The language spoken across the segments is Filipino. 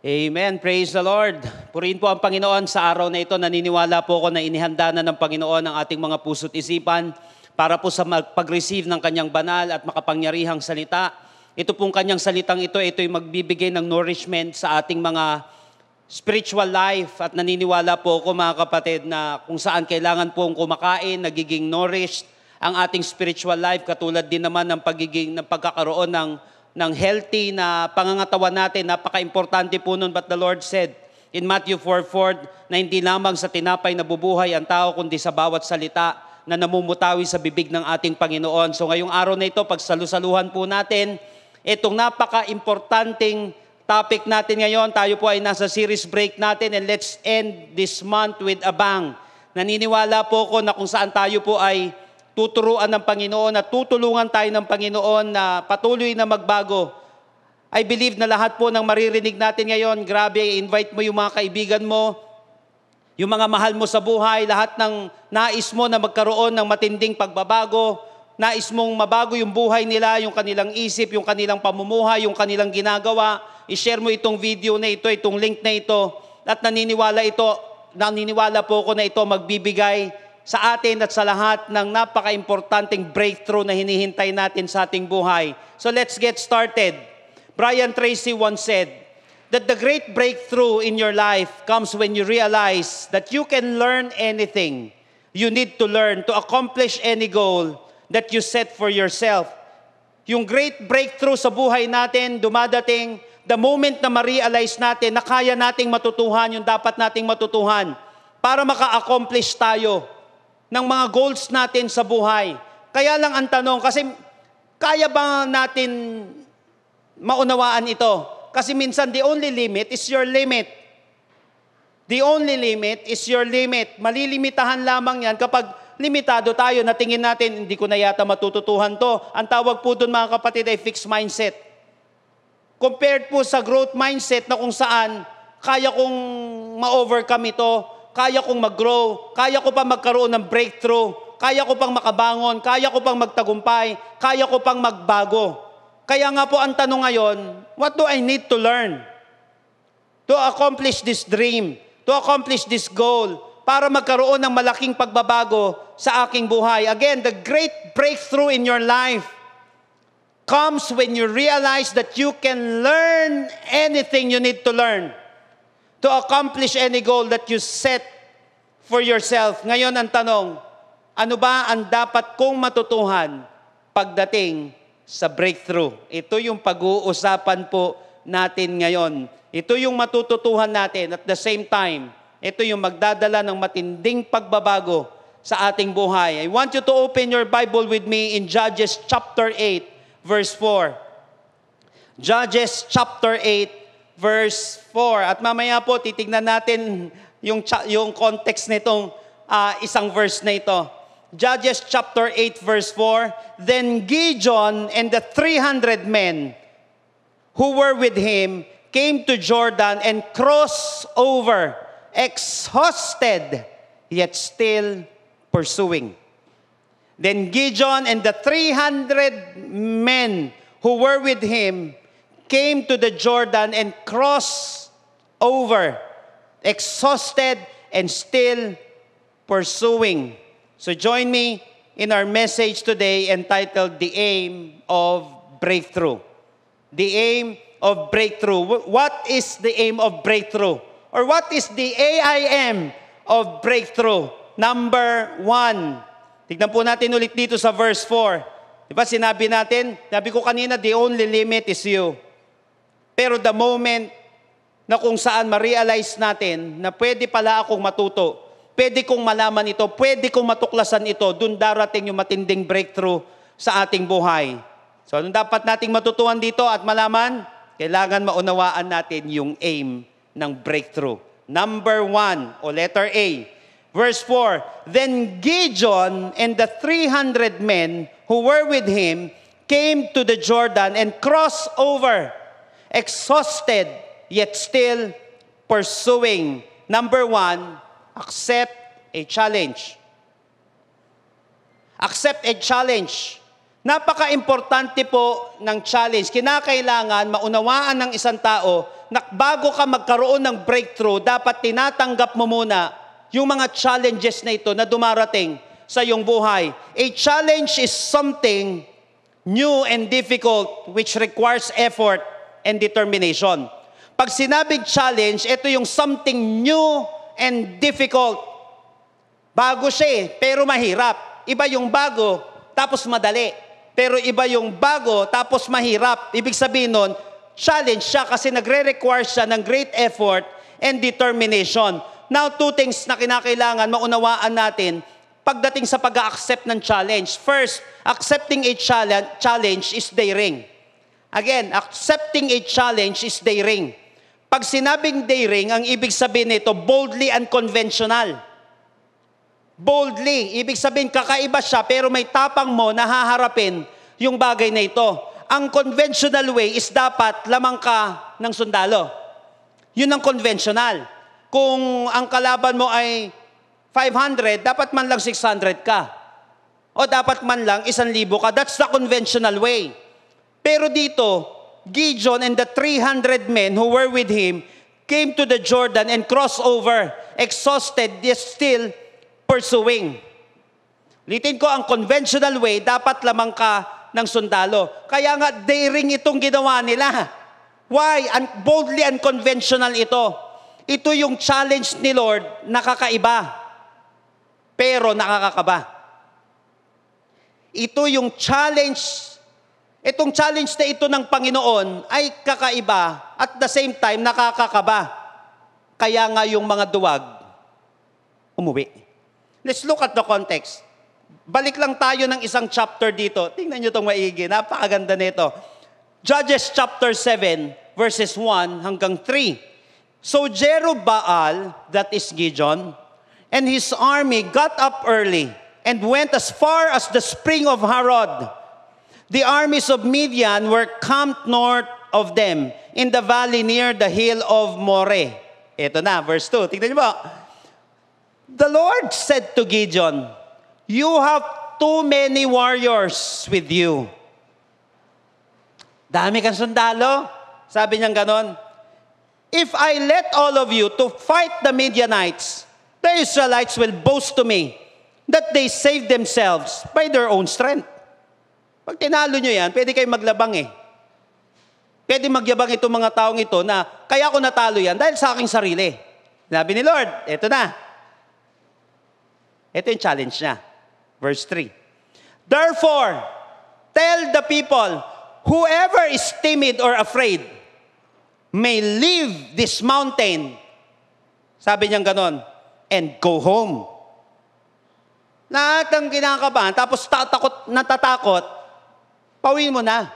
Amen. Praise the Lord. Purihin po ang Panginoon sa araw na ito. Naniniwala po ako na inihanda na ng Panginoon ang ating mga puso't isipan para po sa pag-receive ng kanyang banal at makapangyarihang salita. Ito pong kanyang salitang ito'y magbibigay ng nourishment sa ating mga spiritual life. At naniniwala po ako mga kapatid na kung saan kailangan pong kumakain, nagiging nourished ang ating spiritual life. Katulad din naman ng pagkakaroon ng healthy na pangangatawan natin. Napaka-importante po nun. But the Lord said in Matthew 4:4 na hindi lamang sa tinapay na bubuhay ang tao, kundi sa bawat salita na namumutawi sa bibig ng ating Panginoon. So ngayong araw na ito, pagsalusaluhan po natin itong napaka-importanting topic natin ngayon. Tayo po ay nasa series break natin, and let's end this month with a bang. Naniniwala po ko na kung saan tayo po ay tuturuan ng Panginoon at tutulungan tayo ng Panginoon na patuloy na magbago. I believe na lahat po ng maririnig natin ngayon, grabe, invite mo yung mga kaibigan mo, yung mga mahal mo sa buhay, lahat ng nais mo na magkaroon ng matinding pagbabago, nais mong mabago yung buhay nila, yung kanilang isip, yung kanilang pamumuhay, yung kanilang ginagawa. I-share mo itong video na ito, itong link na ito, at naniniwala po ko na ito magbibigay sa atin at sa lahat ng napaka-importanting breakthrough na hinihintay natin sa ating buhay. So let's get started. Brian Tracy once said that the great breakthrough in your life comes when you realize that you can learn anything you need to learn to accomplish any goal that you set for yourself. Yung great breakthrough sa buhay natin, dumadating the moment na ma-realize natin na kaya nating matutuhan yung dapat nating matutuhan para maka-accomplish tayo ng mga goals natin sa buhay. Kaya lang ang tanong, kasi kaya ba natin maunawaan ito? Kasi minsan the only limit is your limit. The only limit is your limit. Malilimitahan lamang yan kapag limitado tayo na tingin natin, hindi ko na yata matututuhan to. Ang tawag po doon mga kapatid ay fixed mindset. Compared po sa growth mindset na kung saan kaya kong ma-overcome ito, kaya kong mag-grow, kaya ko pang magkaroon ng breakthrough, kaya ko pang makabangon, kaya ko pang magtagumpay, kaya ko pang magbago. Kaya nga po ang tanong ngayon, what do I need to learn to accomplish this dream, to accomplish this goal, para magkaroon ng malaking pagbabago sa aking buhay? Again, the great breakthrough in your life comes when you realize that you can learn anything you need to learn to accomplish any goal that you set for yourself. Ngayon ang tanong, ano ba ang dapat kong matutuhan pagdating sa breakthrough? Ito yung pag-uusapan po natin ngayon. Ito yung matututuhan natin. At the same time, ito yung magdadala ng matinding pagbabago sa ating buhay. I want you to open your Bible with me in Judges chapter 8, verse 4. Judges chapter 8, verse 4. At mamaya po, titignan natin yung context nitong isang verse na ito. Judges chapter 8, verse 4. Then Gideon and the 300 men who were with him came to Jordan and crossed over, exhausted, yet still pursuing. Then Gideon and the 300 men who were with him came to the Jordan and crossed over, exhausted and still pursuing. So join me in our message today entitled The Aim of Breakthrough. The Aim of Breakthrough. What is the aim of breakthrough? Or what is the AIM of breakthrough? Number 1. Tignan po natin ulit dito sa verse 4. Diba sinabi ko kanina, the only limit is you. Pero the moment na kung saan ma-realize natin na pwede pala akong matuto, pwede kong malaman ito, pwede kong matuklasan ito, dun darating yung matinding breakthrough sa ating buhay. So anong dapat nating matutuhan dito at malaman? Kailangan maunawaan natin yung aim ng breakthrough. Number 1, o letter A. Verse 4, Then Gideon and the 300 men who were with him came to the Jordan and crossed over, exhausted, yet still pursuing. Number 1, accept a challenge. Accept a challenge. Napaka-importante po ng challenge. Kinakailangan maunawaan ng isang tao na bago ka magkaroon ng breakthrough, dapat tinatanggap mo muna yung mga challenges na ito na dumarating sa iyong buhay. A challenge is something new and difficult which requires effort and determination. Pag sinabing challenge, ito yung something new and difficult. Bago siya pero mahirap. Iba yung bago, tapos madali. Pero iba yung bago, tapos mahirap. Ibig sabihin nun, challenge siya kasi nagre-require siya ng great effort and determination. Now, two things na kinakailangan maunawaan natin pagdating sa pag-accept ng challenge. First, accepting a challenge is daring. Again, accepting a challenge is daring. Pag sinabing daring, ang ibig sabihin nito, boldly unconventional. Boldly, ibig sabihin kakaiba siya pero may tapang mo na haharapin yung bagay na ito. Ang conventional way is dapat lamang ka ng sundalo. Yun ang conventional. Kung ang kalaban mo ay 500, dapat man lang 600 ka. O dapat man lang 1,000 ka. That's the conventional way. Pero dito, Gideon and the 300 men who were with him came to the Jordan and crossed over, exhausted, yet still pursuing. Litin ko, ang conventional way, dapat lamang ka ng sundalo. Kaya nga, daring itong ginawa nila. Why? Boldly unconventional ito. Ito yung challenge ni Lord, nakakaiba, pero nakakakaba. Ito yung challenge, itong challenge na ito ng Panginoon ay kakaiba at the same time nakakakaba. Kaya nga yung mga duwag, umuwi. Let's look at the context. Balik lang tayo ng isang chapter dito. Tingnan nyo itong maigi. Napakaganda nito. Judges chapter 7, verses 1 hanggang 3. So Jerubbaal, that is Gideon, and his army got up early and went as far as the spring of Harod. The armies of Midian were camped north of them in the valley near the hill of Moreh. Ito na, verse 2. Tingnan nyo ba? The Lord said to Gideon, "You have too many warriors with you." Dami kang sundalo. Sabi niyang ganon. "If I let all of you to fight the Midianites, the Israelites will boast to me that they saved themselves by their own strength." Pag tinalo nyo yan, pwede kayo maglabang eh. Pwede magyabang itong mga taong ito na, kaya ko natalo yan dahil sa aking sarili. Sabi ni Lord, eto na. Ito yung challenge niya. Verse 3. Therefore, tell the people, whoever is timid or afraid may leave this mountain. Sabi niyang ganon. And go home. Lahat ng kinakabahan, tapos natatakot, pauwiin mo na.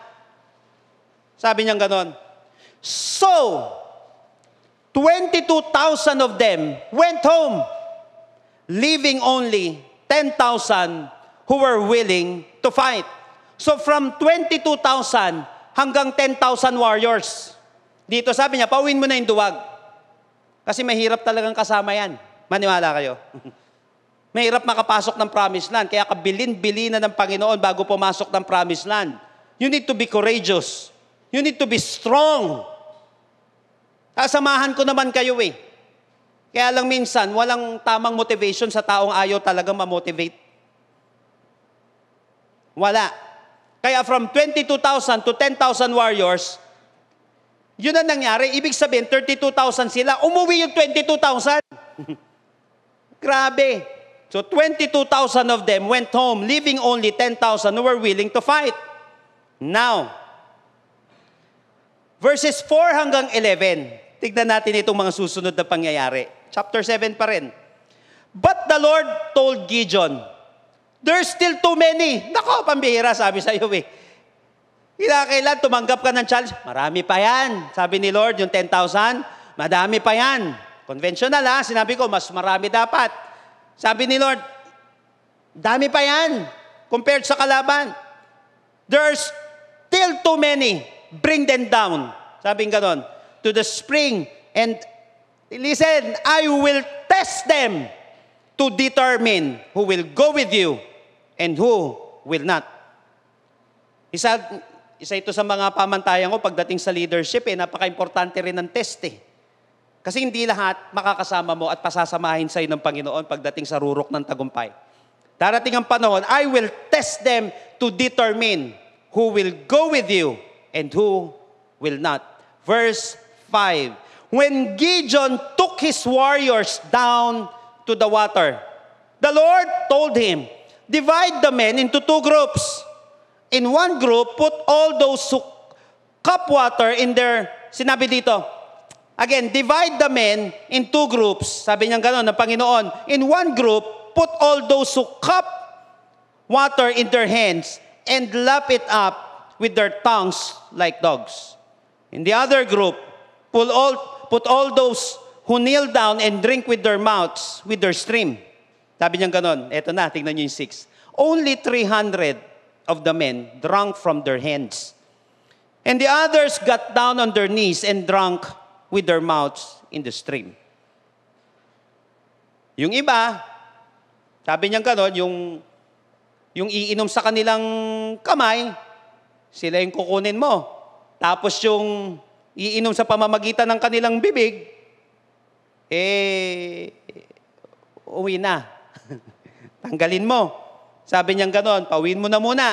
Sabi niyang ganon. So, 22,000 of them went home, leaving only 10,000 who were willing to fight. So from 22,000 hanggang 10,000 warriors. Dito sabi niya, pauwiin mo na yung duwag. Kasi mahirap talagang kasama yan. Maniwala kayo. Mahirap makapasok ng promised land. Kaya kabilin-bilinan ng Panginoon bago pumasok ng promised land. You need to be courageous. You need to be strong. Kasamahan ko naman kayo eh. Kaya lang minsan, walang tamang motivation sa taong ayaw talagang ma-motivate. Wala. Kaya from 22,000 to 10,000 warriors, yun ang nangyari. Ibig sabihin, 32,000 sila. Umuwi yung 22,000. Grabe. So 22,000 of them went home, leaving only 10,000 who were willing to fight. Now, verses 4 hanggang 11. Tignan natin itong mga susunod na pangyayari. Chapter 7 pa rin. But the Lord told Gideon, "There's still too many." Nako, pambihira, sabi sa iyo eh. Kailan tumanggap ka ng challenge? Marami pa yan. Sabi ni Lord, yung 10,000, madami pa yan. Conventional ha, sinabi ko, mas marami dapat. Sabi ni Lord, dami pa yan. Compared sa kalaban. There's still too many. Bring them down. Sabi nga ganon. To the spring, and listen, I will test them to determine who will go with you and who will not. Isa, isa ito sa mga pamantayan ko pagdating sa leadership, napaka-importante rin ng test eh. Kasi hindi lahat makakasama mo at pasasamahin sa'yo ng Panginoon pagdating sa rurok ng tagumpay. Darating ang panahon, I will test them to determine who will go with you and who will not. Verse 5, when Gideon took his warriors down to the water, the Lord told him, divide the men into two groups. In one group, put all those who cup water in their, sinabi dito, again, divide the men in two groups. Sabi niya gano'n ng Panginoon. In one group, put all those who cup water in their hands and lap it up with their tongues like dogs. In the other group, put all those who kneel down and drink with their mouths, with their stream. Sabi niya gano'n. Eto na, tingnan niyo yung 6. Only 300 of the men drank from their hands. And the others got down on their knees and drank with their mouths in the stream. Yung iba, sabi niya gano'n, yung iinom sa kanilang kamay, sila yung kukunin mo. Tapos yung iinom sa pamamagitan ng kanilang bibig, uwi na. Tanggalin mo. Sabi niya gano'n, pauwiin mo na muna.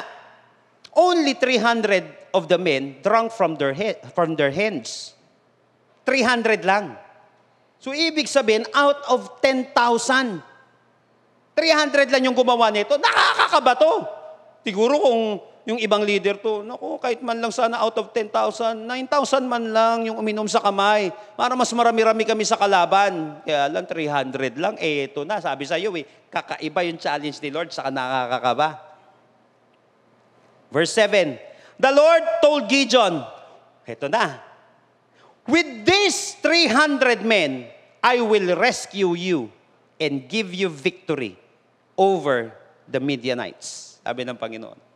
Only 300 of the men drank from their hands. 300 lang. So, ibig sabihin, out of 10,000, 300 lang yung gumawa nito. Nakakakaba to. Siguro kung yung ibang leader to, naku, kahit man lang sana out of 10,000, 9,000 man lang yung uminom sa kamay. Para mas marami-rami kami sa kalaban. Kaya lang, 300 lang. Ito na, sabi sa iyo, kakaiba yung challenge ni Lord, saka nakakakaba. Verse 7, the Lord told Gideon, ito na, with these 300 men, I will rescue you and give you victory over the Midianites. Sabi ng Panginoon.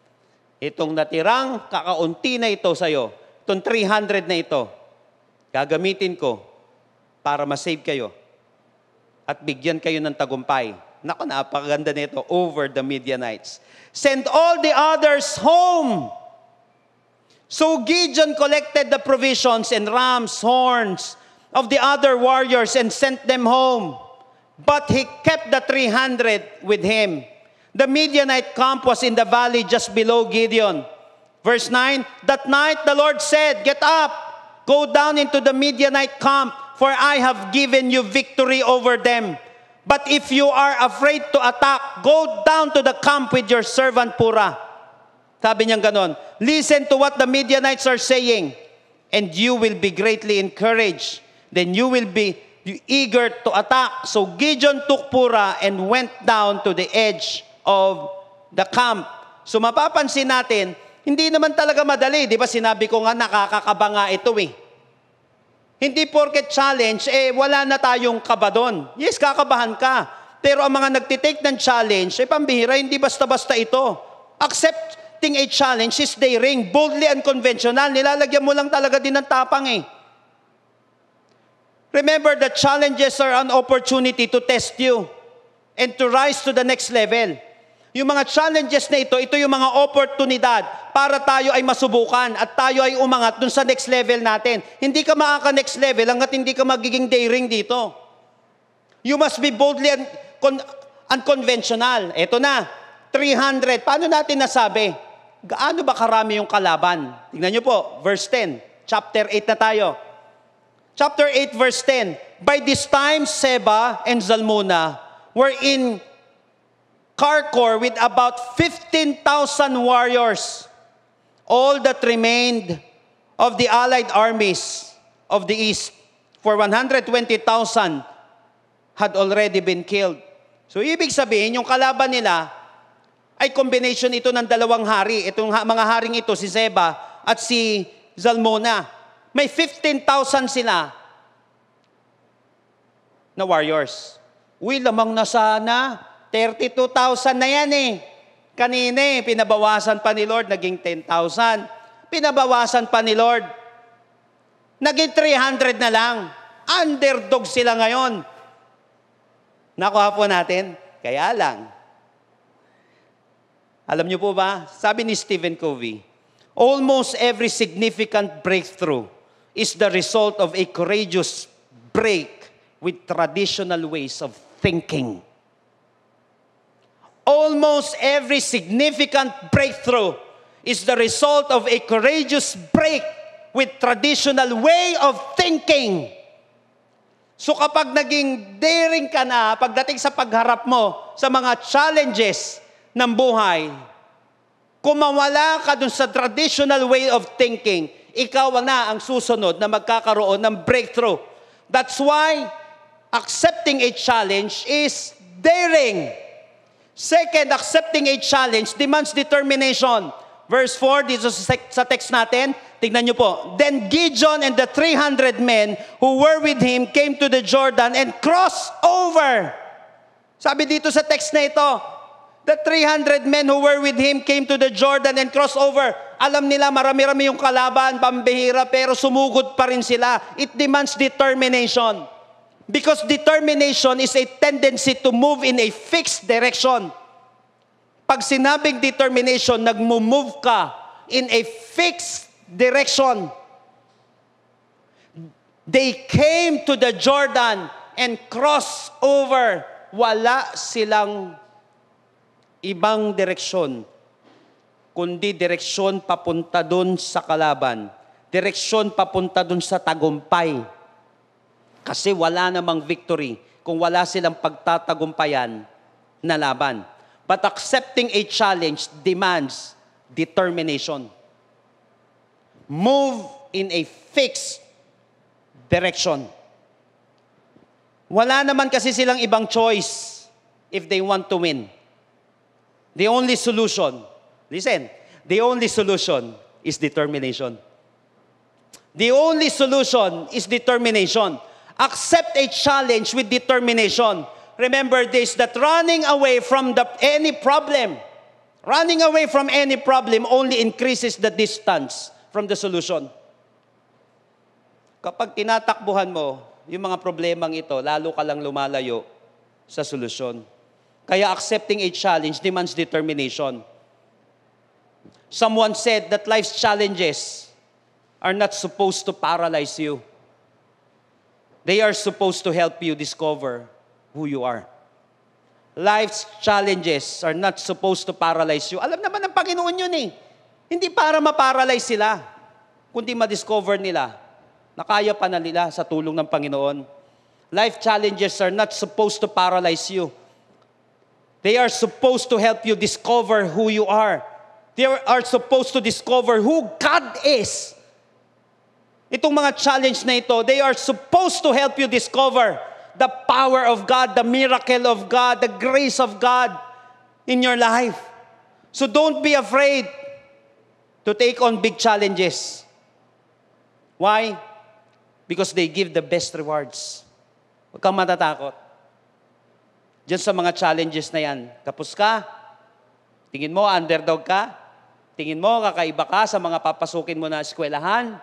Itong natirang kakaunti na ito sa'yo, itong 300 na ito, gagamitin ko para masave kayo at bigyan kayo ng tagumpay. Naku, napakaganda nito, over the Midianites. Send all the others home. So Gideon collected the provisions and rams, horns of the other warriors and sent them home. But he kept the 300 with him. The Midianite camp was in the valley just below Gideon. Verse 9, that night the Lord said, get up, go down into the Midianite camp, for I have given you victory over them. But if you are afraid to attack, go down to the camp with your servant Purah. Sabi niya ganon, listen to what the Midianites are saying, and you will be greatly encouraged. Then you will be eager to attack. So Gideon took Purah and went down to the edge of the camp. So mapapansin natin, hindi naman talaga madali. Di ba sinabi ko nga, nakakakaba nga ito eh. Hindi porket challenge, wala na tayong kaba doon. Yes, kakabahan ka. Pero ang mga nagtitake ng challenge, pambihira, hindi basta-basta ito. Accepting a challenge is daring, boldly unconventional. Nilalagyan mo lang talaga din ng tapang eh. Remember, the challenges are an opportunity to test you and to rise to the next level. Yung mga challenges na ito yung mga oportunidad para tayo ay masubukan at tayo ay umangat dun sa next level natin. Hindi ka makaka-next level hanggat hindi ka magiging daring dito. You must be boldly unconventional. Ito na, 300. Paano natin nasabi? Gaano ba karami yung kalaban? Tingnan nyo po, verse 10. Chapter 8 na tayo. Chapter 8, verse 10. By this time, Seba and Zalmunna were in Karkor with about 15,000 warriors, all that remained of the allied armies of the east, for 120,000 had already been killed. So ibig sabihin, yung kalaban nila ay combination ito ng dalawang hari. Itong mga haring ito, si Seba at si Zalmunna. May 15,000 sila na warriors. Uy, lamang na sana. 32,000 na yan eh. Kanina pinabawasan pa ni Lord, naging 10,000. Pinabawasan pa ni Lord. Naging 300 na lang. Underdog sila ngayon. Nakuha po natin. Kaya lang. Alam niyo po ba, sabi ni Stephen Covey, Almost every significant breakthrough is the result of a courageous break with traditional ways of thinking. Almost every significant breakthrough is the result of a courageous break with traditional way of thinking. So kapag naging daring ka na, pagdating sa pagharap mo sa mga challenges ng buhay, kung mawala ka dun sa traditional way of thinking, ikaw na ang susunod na magkakaroon ng breakthrough. That's why accepting a challenge is daring. Second, accepting a challenge demands determination. Verse 4, dito sa text natin, tignan nyo po. Then Gideon and the 300 men who were with him came to the Jordan and crossed over. Sabi dito sa text na ito, the 300 men who were with him came to the Jordan and crossed over. Alam nila marami-rami yung kalaban, pambihira, pero sumugod pa rin sila. It demands determination. Because determination is a tendency to move in a fixed direction. Pag sinabing determination, nagmo-move ka in a fixed direction. They came to the Jordan and crossed over. Wala silang ibang direksyon, kundi direksyon papunta dun sa kalaban. Direksyon papunta dun sa tagumpay. Kasi wala namang victory kung wala silang pagtatagumpayan na laban. But accepting a challenge demands determination. Move in a fixed direction. Wala naman kasi silang ibang choice if they want to win. The only solution, listen, the only solution is determination. The only solution is determination. Accept a challenge with determination. Remember this, that running away from any problem only increases the distance from the solution. Kapag tinatakbuhan mo yung mga problemang ito, lalo ka lang lumalayo sa solusyon. Kaya accepting a challenge demands determination. Someone said that life's challenges are not supposed to paralyze you. They are supposed to help you discover who you are. Life's challenges are not supposed to paralyze you. Alam naman ng Panginoon yun eh. Hindi para ma-paralyze sila, kundi ma-discover nila na kaya pa na nila sa tulong ng Panginoon. Life challenges are not supposed to paralyze you. They are supposed to help you discover who you are. They are supposed to discover who God is. Itong mga challenge na ito, they are supposed to help you discover the power of God, the miracle of God, the grace of God in your life. So don't be afraid to take on big challenges. Why? Because they give the best rewards. Huwag kang matatakot. Diyan sa mga challenges na yan, kapos ka, tingin mo underdog ka, tingin mo kakaiba ka sa mga papasukin mo na eskwelahan.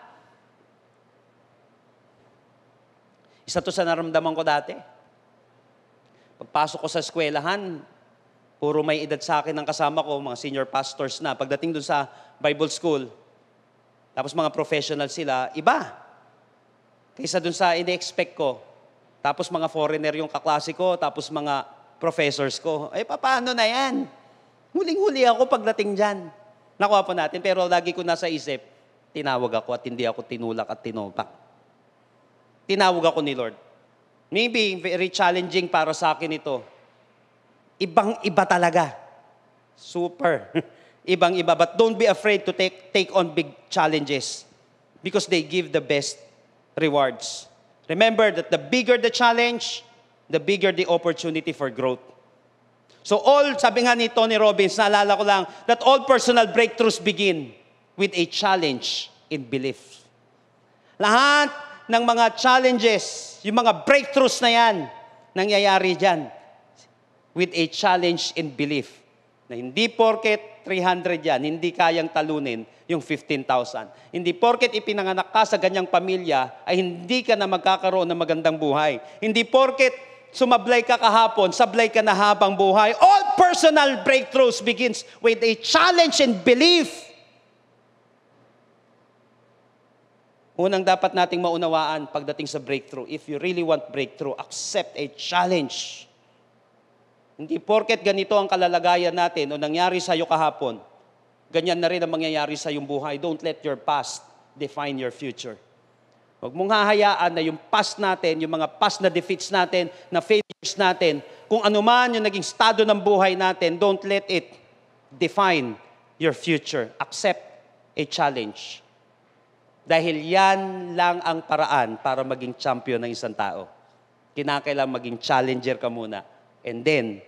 Isa to sa naramdaman ko dati. Pagpasok ko sa eskwelahan, puro may edad sa akin ng kasama ko, mga senior pastors na. Pagdating dun sa Bible school, tapos mga professional sila, iba. Kaysa dun sa ine-expect ko. Tapos mga foreigner yung kaklase ko, tapos mga professors ko. Eh, paano na yan? Huling-huli ako pagdating dyan. Nakuha po natin, pero lagi ko nasa isip, tinawag ako at hindi ako tinulak at tinopak. Tinawag ako ni Lord. Maybe very challenging para sa akin ito. Ibang-iba talaga. Super. Ibang-iba. But don't be afraid to take on big challenges because they give the best rewards. Remember that the bigger the challenge, the bigger the opportunity for growth. So sabi nga ni Tony Robbins, naalala ko lang, that all personal breakthroughs begin with a challenge in belief. Lahat ng mga challenges, yung mga breakthroughs na yan, nangyayari dyan with a challenge in belief. Na hindi porket 300 yan, hindi kayang talunin yung 15,000. Hindi porket ipinanganak ka sa ganyang pamilya, ay hindi ka na magkakaroon ng magandang buhay. Hindi porket sumablay ka kahapon, sablay ka na habang buhay. All personal breakthroughs begins with a challenge in belief. Unang dapat nating maunawaan pagdating sa breakthrough, if you really want breakthrough, accept a challenge. Hindi porket ganito ang kalalagayan natin o nangyari sa iyo kahapon, ganyan na rin ang mangyayari sa iyong buhay. Don't let your past define your future. Huwag mong hahayaan na yung past natin, yung mga past na defeats natin, na failures natin, kung ano man yung naging estado ng buhay natin, don't let it define your future. Accept a challenge. Dahil yan lang ang paraan para maging champion ng isang tao. Kinakailangan maging challenger ka muna. And then,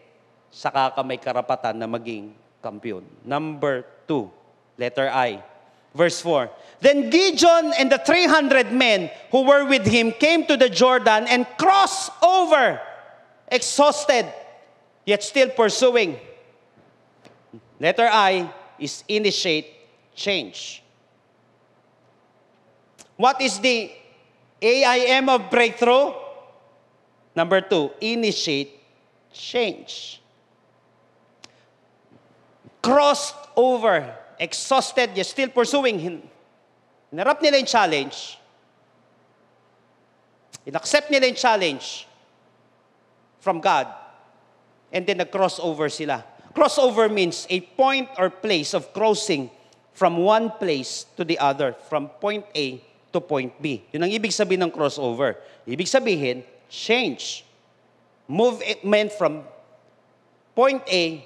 saka ka may karapatan na maging kampiyon. Number 2, letter I. Verse 4. Then Gideon and the 300 men who were with him came to the Jordan and crossed over, exhausted, yet still pursuing. Letter I is initiate change. What is the AIM of breakthrough? Number 2, initiate change. Crossed over, exhausted, yet still pursuing. Hinarap nila yung challenge. In-accept nila yung challenge from God. And then nag-crossover sila. Crossover means a point or place of crossing from one place to the other, from point A to point B. Yun ang ibig sabihin ng crossover. Ibig sabihin, change. Movement from point A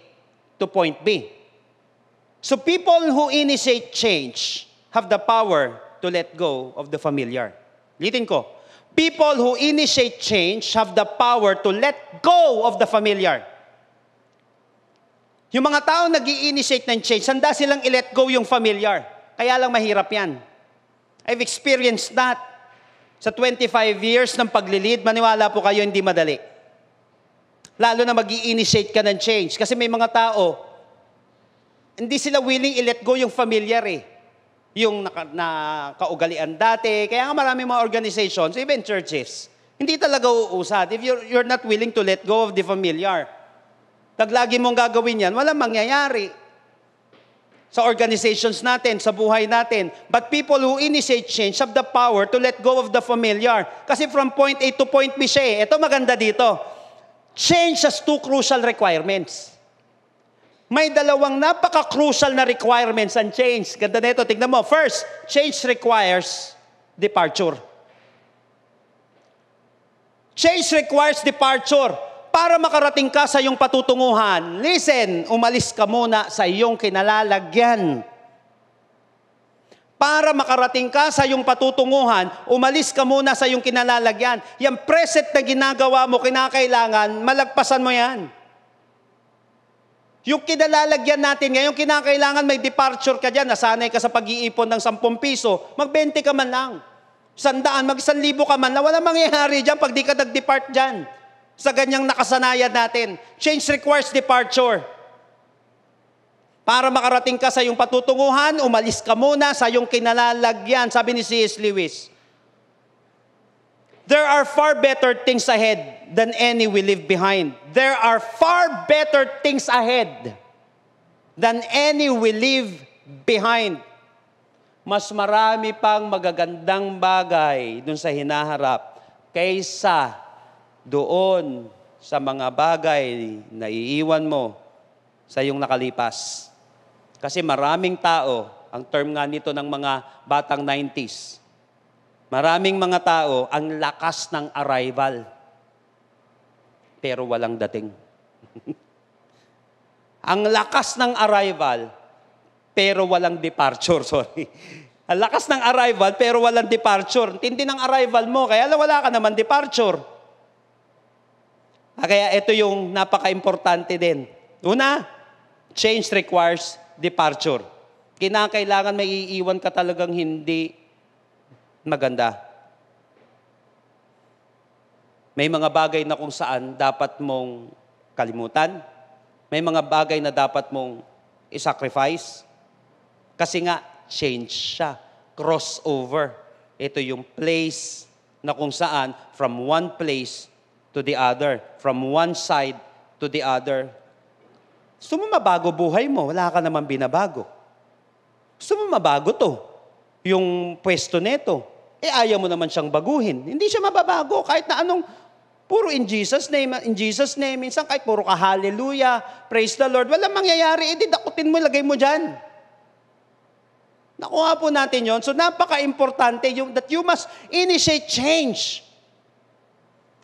to point B. So people who initiate change have the power to let go of the familiar. Litin ko. People who initiate change have the power to let go of the familiar. Yung mga tao nag-i-initiate ng change, handa silang i-let go yung familiar. Kaya lang mahirap yan. I've experienced that. Sa 25 years ng paglilid, maniwala po kayo, hindi madali. Lalo na mag-i-initiate ka ng change. Kasi may mga tao, hindi sila willing i-let go yung familiar eh. Yung kaugalian dati. Kaya nga marami mga organizations, even churches, hindi talaga uusad. If you're not willing to let go of the familiar, taglagi mong gagawin yan, walang mangyayari. Sa organizations natin, sa buhay natin. But people who initiate change have the power to let go of the familiar. Kasi from point A to point B siya eh. Ito maganda dito. Change has 2 crucial requirements. May dalawang napaka-crucial na requirements ang change. Ganda na ito. Tignan mo. First, change requires departure. Change requires departure. Para makarating ka sa iyong patutunguhan, listen, umalis ka muna sa iyong kinalalagyan. Para makarating ka sa iyong patutunguhan, umalis ka muna sa iyong kinalalagyan. Yung preset na ginagawa mo, kinakailangan, malagpasan mo yan. Yung kinalalagyan natin ngayon, kinakailangan may departure ka dyan. Nasanay ka sa pag-iipon ng 10 piso, mag-20 ka man lang. 100, mag-1,000 ka man lang. Wala mangyayari dyan pag di ka nag-depart dyan. Sa ganyang nakasanayan natin. Change requires departure. Para makarating ka sa iyong patutunguhan, umalis ka muna sa iyong kinalalagyan. Sabi ni C.S. Lewis, there are far better things ahead than any we leave behind. There are far better things ahead than any we leave behind. Mas marami pang magagandang bagay dun sa hinaharap kaysa doon sa mga bagay na iiwan mo sa iyong nakalipas. Kasi maraming tao, ang term nga nito ng mga batang 90s, maraming mga tao, ang lakas ng arrival, pero walang dating. Ang lakas ng arrival, pero walang departure, sorry. Ang lakas ng arrival, pero walang departure. Tindi ng arrival mo, kaya wala ka naman departure. Kaya ito yung napaka-importante din. Una, change requires departure. Kinakailangan may iiwan ka talagang hindi maganda. May mga bagay na kung saan dapat mong kalimutan. May mga bagay na dapat mong i-sacrifice. Kasi nga, change siya. Crossover. Ito yung place na kung saan from one place to the other. From one side to the other. Gusto mo mabago buhay mo, wala ka naman binabago. Gusto mo mabago to, yung pwesto nito. ayaw mo naman siyang baguhin. Hindi siya mababago kahit na anong, puro in Jesus' name. Minsan kahit puro ka hallelujah, praise the Lord, walang mangyayari. Dakutin mo, lagay mo dyan. Nakuha po natin yon. So napaka-importante that you must initiate change.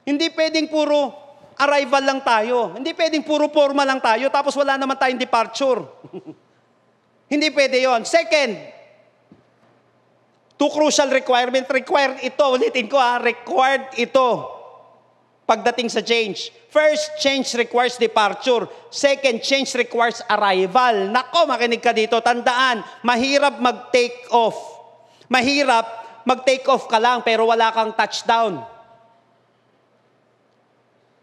Hindi pwedeng puro arrival lang tayo. Hindi pwedeng puro forma lang tayo, tapos wala naman tayong departure. Hindi pwede yon. Second, two crucial requirement. Required ito. Ulitin ko required ito pagdating sa change. First, change requires departure. Second, change requires arrival. Nako, makinig ka dito. Tandaan, mahirap mag-take off. Mahirap mag-take off ka lang pero wala kang touchdown.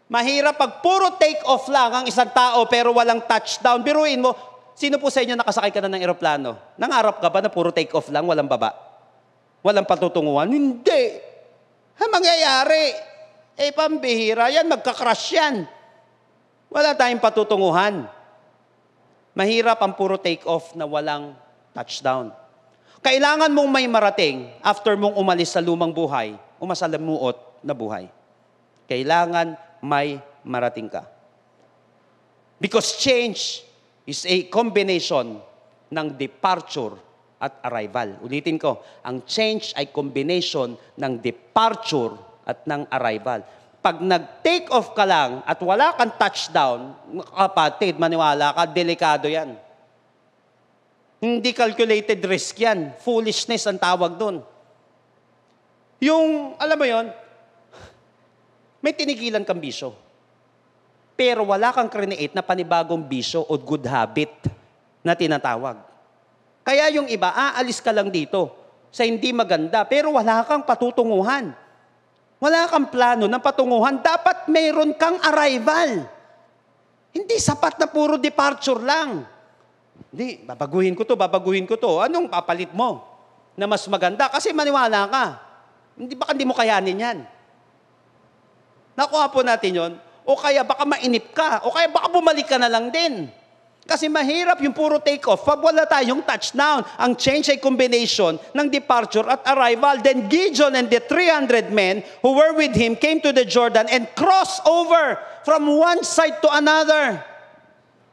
Mahirap pag puro take off lang ang isang tao pero walang touchdown. Biruin mo, sino po sa inyo nakasakay ka na ng eroplano? Nangarap ka ba na puro take off lang, walang baba? Walang patutunguhan? Hindi. Mangyayari. Pambihira yan, magka-crash yan. Wala tayong patutunguhan. Mahirap ang puro take off na walang touchdown. Kailangan mong may marating after mong umalis sa lumang buhay, umasalamuot na buhay. Kailangan may marating ka. Because change is a combination ng departure at arrival. Ulitin ko, ang change ay combination ng departure at ng arrival. Pag nag-take off ka lang at wala kang touchdown, kapatid, maniwala ka, delikado yan. Hindi calculated risk yan. Foolishness ang tawag doon. Yung, alam mo yon, may tinigilan kang bisyo. Pero wala kang create na panibagong bisyo o good habit na tinatawag. Kaya yung iba, aalis ka lang dito sa hindi maganda, pero wala kang patutunguhan. Wala kang plano ng patunguhan. Dapat mayroon kang arrival. Hindi sapat na puro departure lang. Hindi, babaguhin ko to. Anong papalit mo na mas maganda? Kasi maniwala ka. Baka hindi mo kayanin yan. Nakuha po natin yon. O kaya baka mainip ka. O kaya baka bumalik ka na lang din. Kasi mahirap yung puro take off. Pag wala tayong touchdown, ang change ay combination ng departure at arrival. Then Gideon and the 300 men who were with him came to the Jordan and crossed over from one side to another.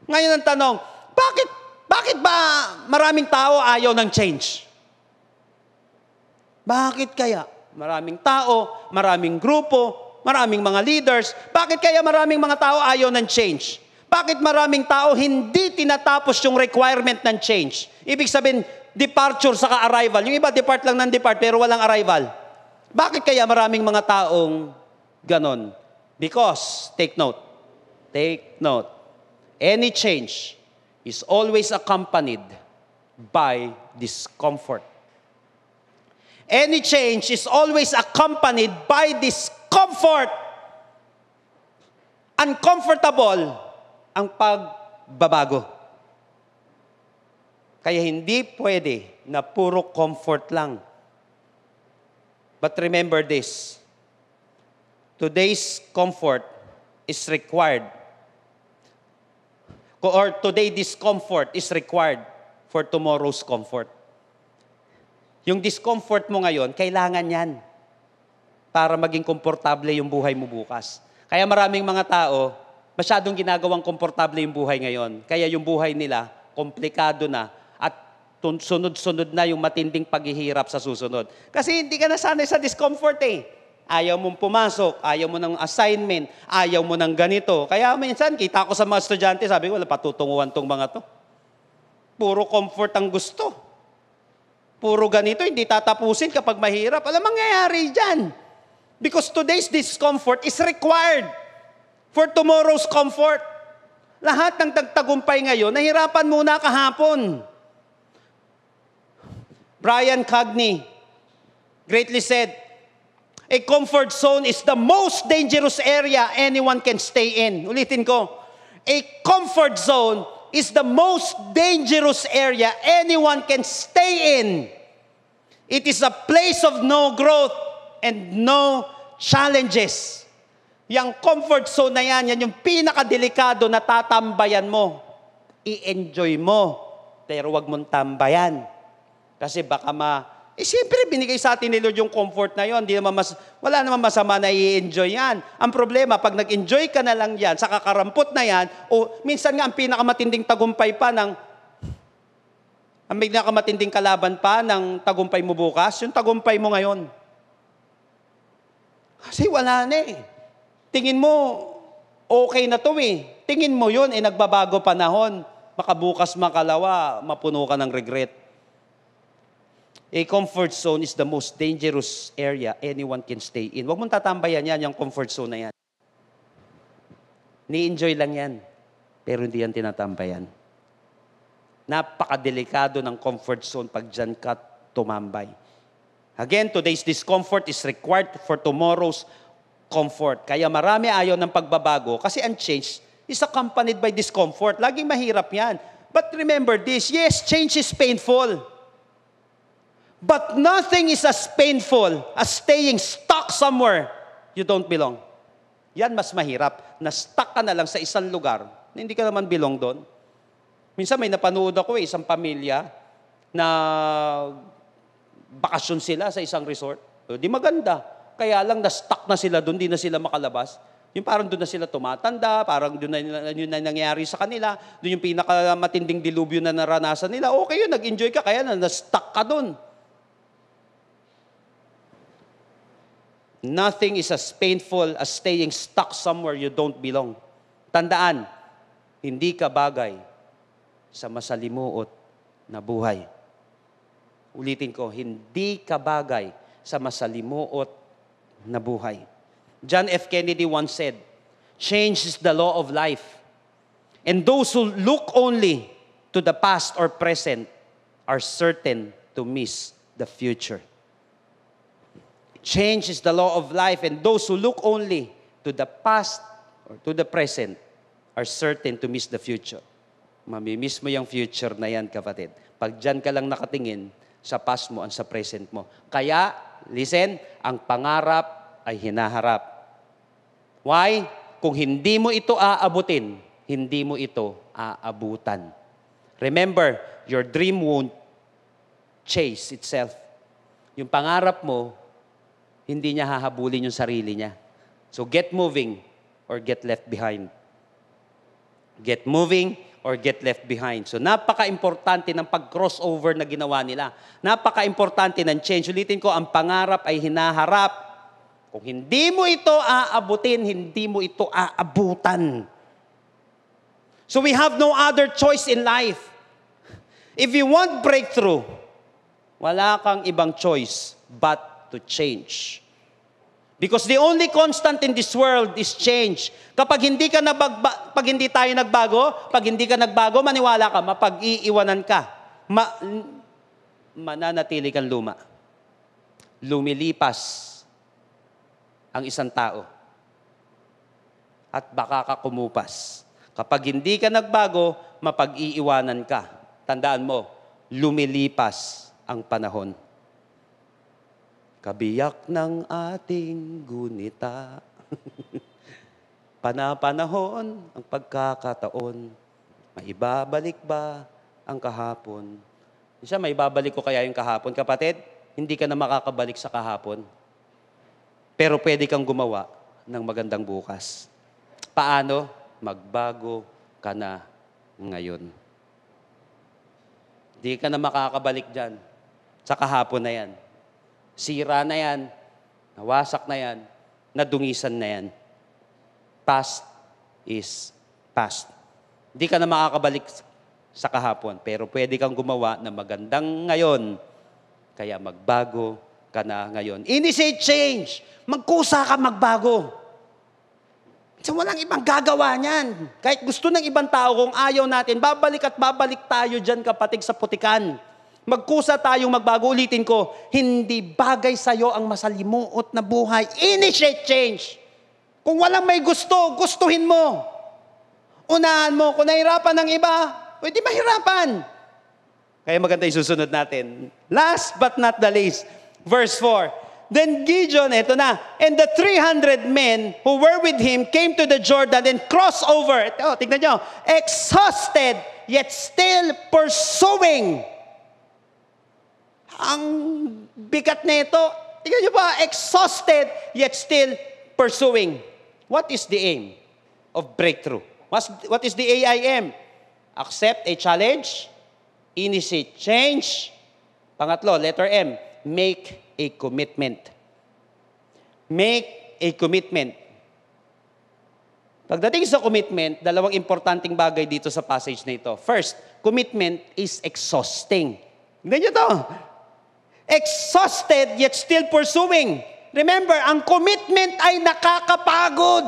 Ngayon ang tanong, bakit ba maraming tao ayaw ng change? Bakit kaya? Maraming tao, maraming grupo, maraming mga leaders. Bakit kaya maraming mga tao ayaw ng change? Bakit maraming tao hindi tinatapos yung requirement ng change? Ibig sabihin, departure saka arrival. Yung iba, depart lang ng depart, pero walang arrival. Bakit kaya maraming mga taong ganon? Because, take note, any change is always accompanied by discomfort. Any change is always accompanied by discomfort. Uncomfortable ang pagbabago. Kaya hindi pwede na puro comfort lang. But remember this, today's comfort is required, or today's discomfort is required for tomorrow's comfort. Yung discomfort mo ngayon, kailangan yan para maging komportable yung buhay mo bukas. Kaya maraming mga tao, masyadong ginagawang komportable yung buhay ngayon. Kaya yung buhay nila, komplikado na at sunod-sunod na yung matinding paghihirap sa susunod. Kasi hindi ka nasanay sa discomfort eh. Ayaw mong pumasok, ayaw mo ng assignment, ayaw mo ng ganito. Kaya minsan, kita ko sa mga estudyante, sabi ko, wala patutunguhan tong mga to. Puro comfort ang gusto. Puro ganito, hindi tatapusin kapag mahirap. Alam, mangyayari dyan. Because today's discomfort is required for tomorrow's comfort. Lahat ng tagtagumpay ngayon, nahirapan muna kahapon. Brian Cagney greatly said, a comfort zone is the most dangerous area anyone can stay in. Ulitin ko, a comfort zone is the most dangerous area anyone can stay in. It is a place of no growth and no challenges. Yang comfort zone na yan yung pinakadelikado na tatambayan mo. I-enjoy mo, pero wag mong tambayan. Kasi baka Siyempre, binigay sa atin ni Lord yung comfort na yun. Wala naman masama na i-enjoy yan. Ang problema, pag nag-enjoy ka na lang yan, sa kakarampot na yan, o minsan nga ang pinakamatinding tagumpay pa ang pinakamatinding kalaban pa ng tagumpay mo bukas, yung tagumpay mo ngayon. Kasi wala na eh. Tingin mo, okay na to eh. Tingin mo yun, nagbabago panahon. Baka bukas makalawa, mapuno ka ng regret. A comfort zone is the most dangerous area anyone can stay in. Huwag mong tatambayan yan, yung comfort zone na yan. Ni-enjoy lang yan, pero hindi yan tinatambayan. Napakadelikado ng comfort zone pag dyan ka tumambay. Again, today's discomfort is required for tomorrow's comfort. Kaya marami ayaw ng pagbabago kasi ang change is accompanied by discomfort. Laging mahirap yan. But remember this, yes, change is painful. But nothing is as painful as staying stuck somewhere you don't belong. Yan mas mahirap. Na-stuck ka na lang sa isang lugar na hindi ka naman belong doon. Minsan may napanood ako isang pamilya na bakasyon sila sa isang resort. Di maganda. Kaya lang na-stuck na sila doon, di na sila makalabas. Yung parang doon na sila tumatanda, parang doon na yun na nangyari sa kanila, doon yung pinakamatinding dilubyo na naranasan nila. Okay yun, nag-enjoy ka, kaya na-stuck ka doon. Nothing is as painful as staying stuck somewhere you don't belong. Tandaan, hindi ka bagay sa masalimuot na buhay. Ulitin ko, hindi ka bagay sa masalimuot na buhay. John F. Kennedy once said, "Change is the law of life. And those who look only to the past or present are certain to miss the future." Change is the law of life, and those who look only to the past or to the present are certain to miss the future. Mamimiss mo yung future na yan, kapatid. Pag dyan ka lang nakatingin sa past mo at sa present mo. Kaya, listen, ang pangarap ay hinaharap. Why? Kung hindi mo ito aabutin, hindi mo ito aabutan. Remember, your dream won't chase itself. Yung pangarap mo, hindi niya hahabulin yung sarili niya. So get moving or get left behind. Get moving or get left behind. So napaka-importante ng pag-crossover na ginawa nila. Napaka-importante ng change. Ulitin ko, ang pangarap ay hinaharap. Kung hindi mo ito aabutin, hindi mo ito aabutan. So we have no other choice in life. If you want breakthrough, wala kang ibang choice but to change. Because the only constant in this world is change. Kapag hindi tayo nagbago, pag hindi ka nagbago, maniwala ka, mapag-iiwanan ka. Mananatili kang luma. Lumilipas ang isang tao. At baka ka kumupas. Kapag hindi ka nagbago, mapag-iiwanan ka. Tandaan mo, lumilipas ang panahon. Kabiyak ng ating gunita. Panapanahon ang pagkakataon. Maibabalik ba ang kahapon? Siya, maibabalik ko kaya yung kahapon? Kapatid, hindi ka na makakabalik sa kahapon. Pero pwede kang gumawa ng magandang bukas. Paano? Magbago ka na ngayon. Hindi ka na makakabalik dyan sa kahapon na yan. Sira na yan, nawasak na yan, nadungisan na yan. Past is past. Hindi ka na makakabalik sa kahapon, pero pwede kang gumawa ng magandang ngayon, kaya magbago ka na ngayon. Initiate change. Magkusa ka magbago. So walang ibang gagawa niyan. Kahit gusto ng ibang tao, kung ayaw natin, babalik at babalik tayo dyan, kapatid, sa putikan. Magkusa tayong magbago. Ulitin ko, hindi bagay sa'yo ang masalimuot na buhay. Initiate change. Kung walang may gusto, gustuhin mo. Unahan mo. Kung nahirapan ng iba, pwede mahirapan. Kaya maganda yung susunod natin. Last but not the least, verse 4. Then Gideon, eto na, and the 300 men who were with him came to the Jordan and crossed over. Ito, tignan nyo. Exhausted, yet still pursuing. Ang bigat nito, tingnan niyo ba, exhausted yet still pursuing. What is the aim of breakthrough? What is the AIM? Accept a challenge, initiate change. Pangatlo, letter M, make a commitment. Make a commitment. Pagdating sa commitment, dalawang importanteng bagay dito sa passage na ito. First, commitment is exhausting. Tingnan niyo to. Exhausted yet still pursuing. Remember, ang commitment ay nakakapagod.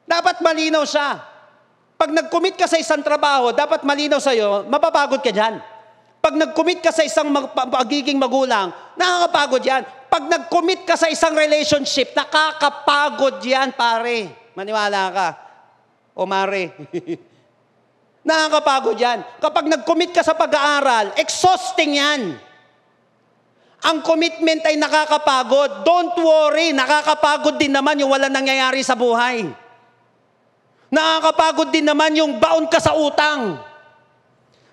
Dapat malinaw siya. Pag nag-commit ka sa isang trabaho, dapat malinaw sa'yo, mapapagod ka dyan. Pag nag-commit ka sa isang pagiging magulang, nakakapagod yan. Pag nag-commit ka sa isang relationship, nakakapagod yan, pare. Maniwala ka. O mare. Nakakapagod yan. Kapag nag-commit ka sa pag-aaral, exhausting yan. Ang commitment ay nakakapagod. Don't worry, nakakapagod din naman yung walang nangyayari sa buhay. Nakakapagod din naman yung baon ka sa utang.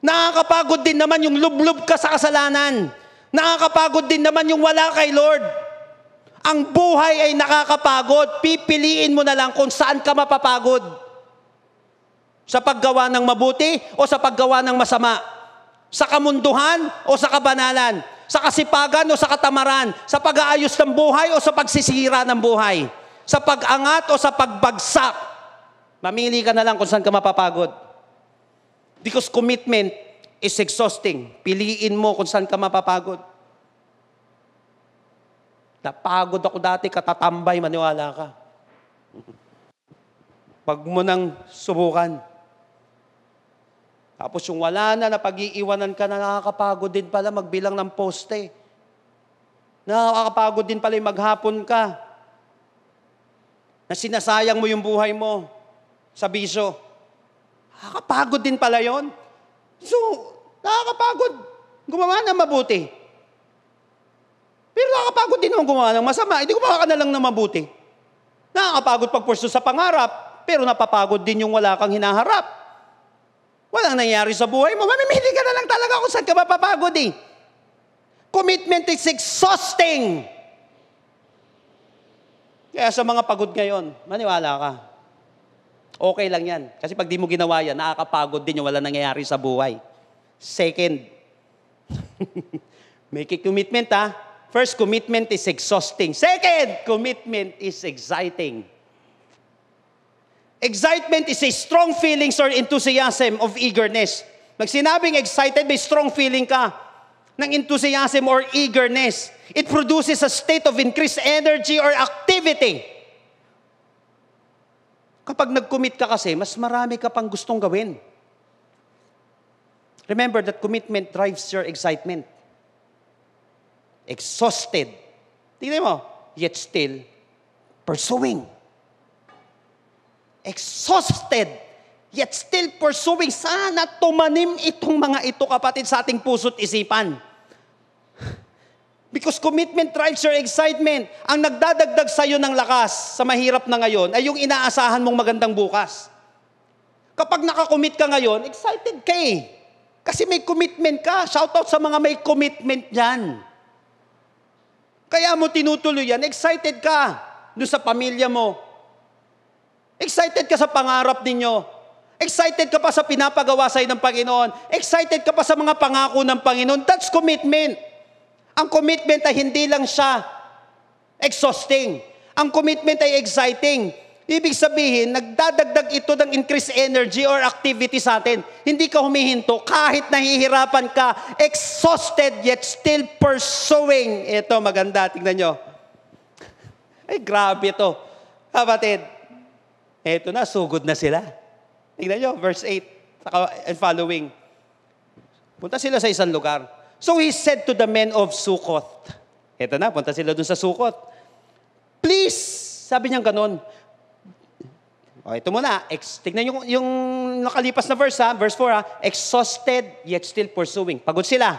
Nakakapagod din naman yung lublob ka sa kasalanan. Nakakapagod din naman yung wala kay Lord. Ang buhay ay nakakapagod. Pipiliin mo na lang kung saan ka mapapagod. Sa paggawa ng mabuti o sa paggawa ng masama. Sa kamunduhan o sa kabanalan. Sa kasipagan o sa katamaran, sa pag-aayos ng buhay o sa pagsisira ng buhay, sa pag-angat o sa pagbagsak. Mamili ka na lang kung saan ka mapapagod. Because commitment is exhausting. Piliin mo kung saan ka mapapagod. Napagod ako dati, katatambay, maniwala ka. Pag mo nang subukan. Tapos yung wala na pag-iiwanan ka na, nakakapagod din pala magbilang ng poste. Nakakapagod din pala yung maghapon ka. Na sinasayang mo yung buhay mo sa bisyo. Nakakapagod din pala yon. So, nakakapagod. Gumawa na mabuti. Pero nakakapagod din naman gumawa ng masama. Hindi gumawa ka na lang na mabuti. Nakakapagod pagpurso sa pangarap, pero napapagod din yung wala kang hinaharap. Walang nangyari sa buhay mo. Mamimili ka na lang talaga kung saan ka mapapagod eh. Commitment is exhausting. Kaya sa mga pagod ngayon, maniwala ka. Okay lang yan. Kasi pag di mo ginawa yan, nakakapagod din yung wala nangyayari sa buhay. Second, make a commitment ha. First, commitment is exhausting. Second, commitment is exciting. Excitement is a strong feelings or enthusiasm of eagerness. Pag sinabing excited, may strong feeling ka ng enthusiasm or eagerness. It produces a state of increased energy or activity. Kapag nag-commit ka kasi, mas marami ka pang gustong gawin. Remember that commitment drives your excitement. Exhausted. Tingnan mo, yet still pursuing. Exhausted, yet still pursuing. Sana tumanim itong mga ito, kapatid, sa ating puso't isipan. Because commitment drives your excitement. Ang nagdadagdag sa iyo ng lakas sa mahirap na ngayon ay yung inaasahan mong magandang bukas. Kapag nakakommit ka ngayon, excited ka eh. Kasi may commitment ka. Shoutout sa mga may commitment dyan. Kaya mo tinutuloy yan, excited ka doon sa pamilya mo. Excited ka sa pangarap ninyo. Excited ka pa sa pinapagawa sa'yo ng Panginoon. Excited ka pa sa mga pangako ng Panginoon. That's commitment. Ang commitment ay hindi lang siya exhausting. Ang commitment ay exciting. Ibig sabihin, nagdadagdag ito ng increased energy or activity sa atin. Hindi ka humihinto kahit nahihirapan ka, exhausted yet still pursuing. Ito, maganda. Tingnan nyo. Ay, grabe ito. Kapatid, eto na, sugod na sila. Tingnan nyo, verse 8 and following. Punta sila sa isang lugar. So he said to the men of Succoth. Eto na, punta sila dun sa Succoth. Please, sabi niya ganun. O, ito muna. Tignan nyo yung nakalipas na verse, ha? Verse 4, ha? Exhausted, yet still pursuing. Pagod sila,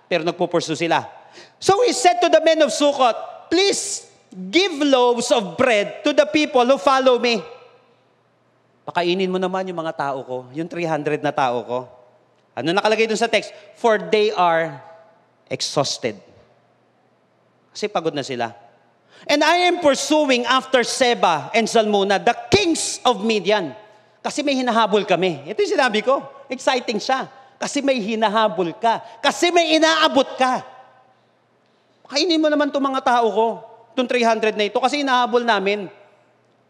pero nagpupursue sila. So he said to the men of Succoth, please give loaves of bread to the people who follow me. Pakainin mo naman yung mga tao ko, yung 300 na tao ko. Ano nakalagay dun sa text? For they are exhausted. Kasi pagod na sila. And I am pursuing after Seba and Zalmunna, the kings of Midian. Kasi may hinahabol kami. Ito yung sinabi ko. Exciting siya. Kasi may hinahabol ka. Kasi may inaabot ka. Kainin mo naman itong mga tao ko. Itong 300 na ito. Kasi inahabol namin.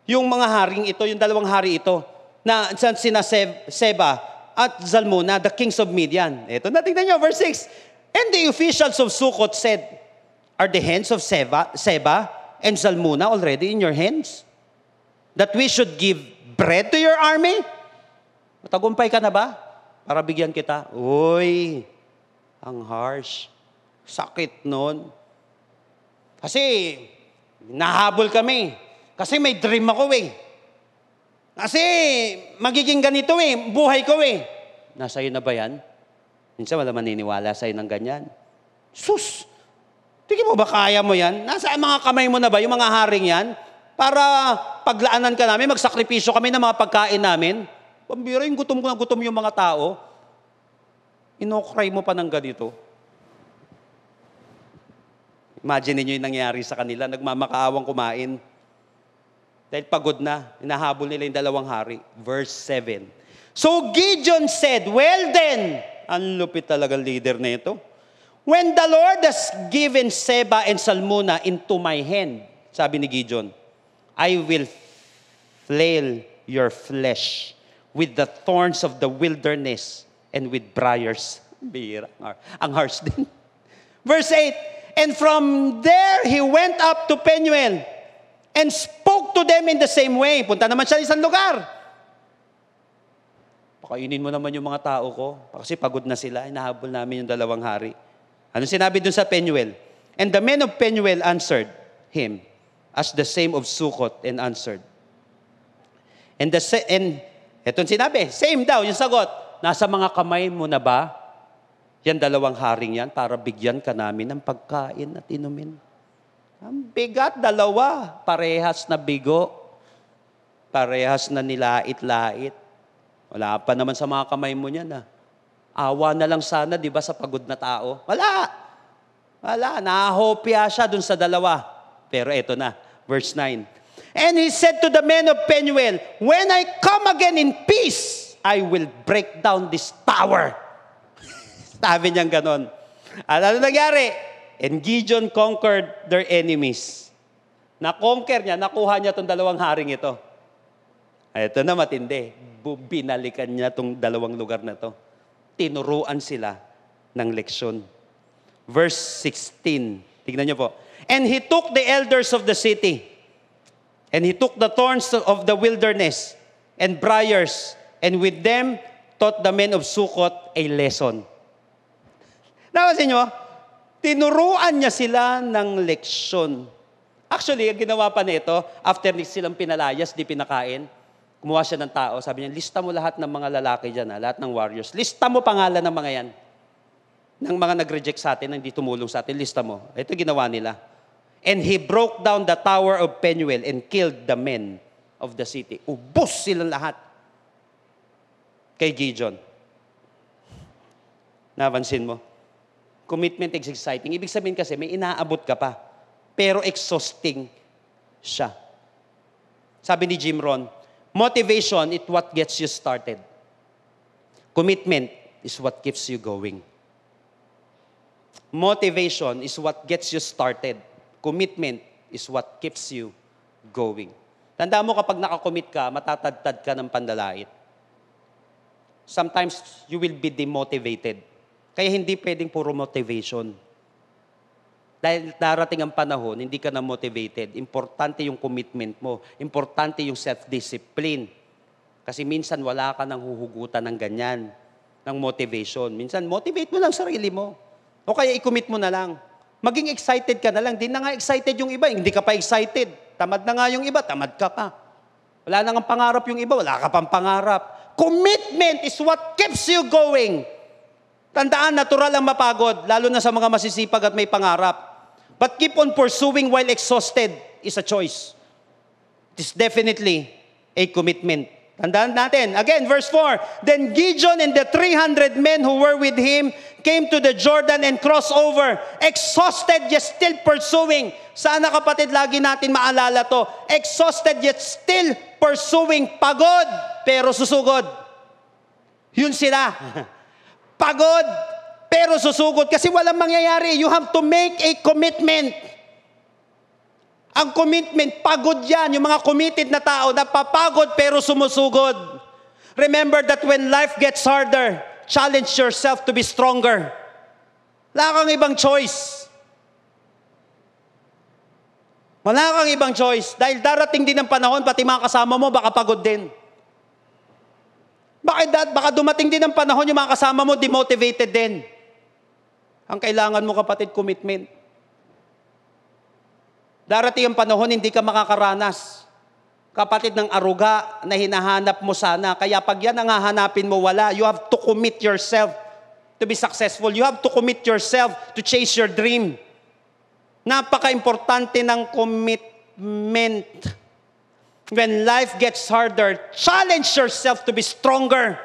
Yung mga haring ito, yung dalawang hari ito. Na sina Seba at Zalmunna, the kings of Midian. Ito na, tingnan nyo, verse 6. And the officials of Sukkot said, are the hands of Seba and Zalmunna already in your hands? That we should give bread to your army? Matagumpay ka na ba? Para bigyan kita. Uy, ang harsh. Sakit nun. Kasi, nahabol kami. Kasi may dream ako eh. Kasi, magiging ganito eh. Buhay ko eh. Nasa iyo na ba yan? Minsan wala maniniwala sa'yo ng ganyan. Sus! Tingin mo ba kaya mo yan? Nasa mga kamay mo na ba yung mga haring yan? Para paglaanan ka namin, magsakripisyo kami ng mga pagkain namin. Pambira yung gutom na gutom yung mga tao. Inokray mo pa ng ganito. Imagine niyo yung nangyari sa kanila. Nagmamakaawang kumain. Dahil pagod na. Hinahabol nila yung dalawang hari. Verse 7. So Gideon said, well then, ang lupit talagang leader na ito. When the Lord has given Seba and Zalmunna into my hand, sabi ni Gideon, I will flail your flesh with the thorns of the wilderness and with briars. Bira. Ang harsh din. Verse 8, and from there he went up to Penuel and spoke to them in the same way. Punta naman siya isang lugar. Pakainin mo naman yung mga tao ko. Kasi pagod na sila. Hinahabol namin yung dalawang hari. Anong sinabi dun sa Penuel? And the men of Penuel answered him as the same of Sukkot and answered. And etong sinabi, same daw, yung sagot. Nasa mga kamay mo na ba? Yan dalawang haring yan para bigyan ka namin ng pagkain at inumin. Ang bigat, dalawa. Parehas na bigo. Parehas na nilait-lait. Wala pa naman sa mga kamay mo niyan. Awa na lang sana, di ba, sa pagod na tao? Wala. Wala. Nahopya siya dun sa dalawa. Pero eto na, verse 9. And he said to the men of Penuel, when I come again in peace, I will break down this tower. Sabi niyang ganon. At ano nangyari? And Gideon conquered their enemies. Na-conquer niya, nakuha niya itong dalawang haring ito. Ito na matindi. Binalikan niya itong dalawang lugar na ito. Tinuruan sila ng leksyon. Verse 16. Tignan niyo po. And he took the elders of the city, and he took the thorns of the wilderness and briars, and with them taught the men of Sukkot a lesson. Napansin niyo? Tinuruan niya sila ng leksyon. Actually, ang ginawa pa nito, after silang pinalayas, di pinakain, kumuha siya ng tao, sabi niya, lista mo lahat ng mga lalaki dyan, lahat ng warriors. Lista mo pangalan ng mga yan. Ng mga nag-reject sa atin, hindi tumulong sa atin, lista mo. Ito ginawa nila. And he broke down the tower of Penuel and killed the men of the city. Ubos silang lahat kay Gideon. Napansin mo? Commitment is exciting. Ibig sabihin kasi, may inaabot ka pa. Pero exhausting siya. Sabi ni Jim Rohn, motivation is what gets you started. Commitment is what keeps you going. Motivation is what gets you started. Commitment is what keeps you going. Tandaan mo kapag nakakommit ka, matatadtad ka ng pandalait. Sometimes you will be demotivated. Kaya hindi pwedeng puro motivation. Dahil darating ang panahon, hindi ka na motivated. Importante yung commitment mo. Importante yung self-discipline. Kasi minsan wala ka nang huhugutan ng ganyan, ng motivation. Minsan, motivate mo lang sarili mo. O kaya i-commit mo na lang. Maging excited ka na lang. Di na nga excited yung iba. Hindi ka pa excited. Tamad na nga yung iba. Tamad ka pa. Wala na nga pangarap yung iba. Wala ka pang pangarap. Commitment is what keeps you going. Tandaan, natural ang mapagod, lalo na sa mga masisipag at may pangarap. But keep on pursuing while exhausted is a choice. It is definitely a commitment. Tandaan natin. Again, verse 4. Then Gideon and the 300 men who were with him came to the Jordan and crossed over. Exhausted yet still pursuing. Sana kapatid, lagi natin maalala to. Exhausted yet still pursuing. Pagod, pero susugod. Yun sila. Pagod, pero susugod. Kasi walang mangyayari. You have to make a commitment. Ang commitment, pagod yan. Yung mga committed na tao, napapagod pero sumusugod. Remember that when life gets harder, challenge yourself to be stronger. Wala kang ibang choice. Wala kang ibang choice. Dahil darating din ang panahon, pati mga kasama mo, baka pagod din. Baka dumating din ang panahon, yung mga kasama mo, demotivated din. Ang kailangan mo, kapatid, commitment. Darating ang panahon, hindi ka makakaranas. Kapatid, ng aruga na hinahanap mo sana. Kaya pag yan ang hahanapin mo, wala. You have to commit yourself to be successful. You have to commit yourself to chase your dream. Napaka-importante ng commitment. When life gets harder, challenge yourself to be stronger.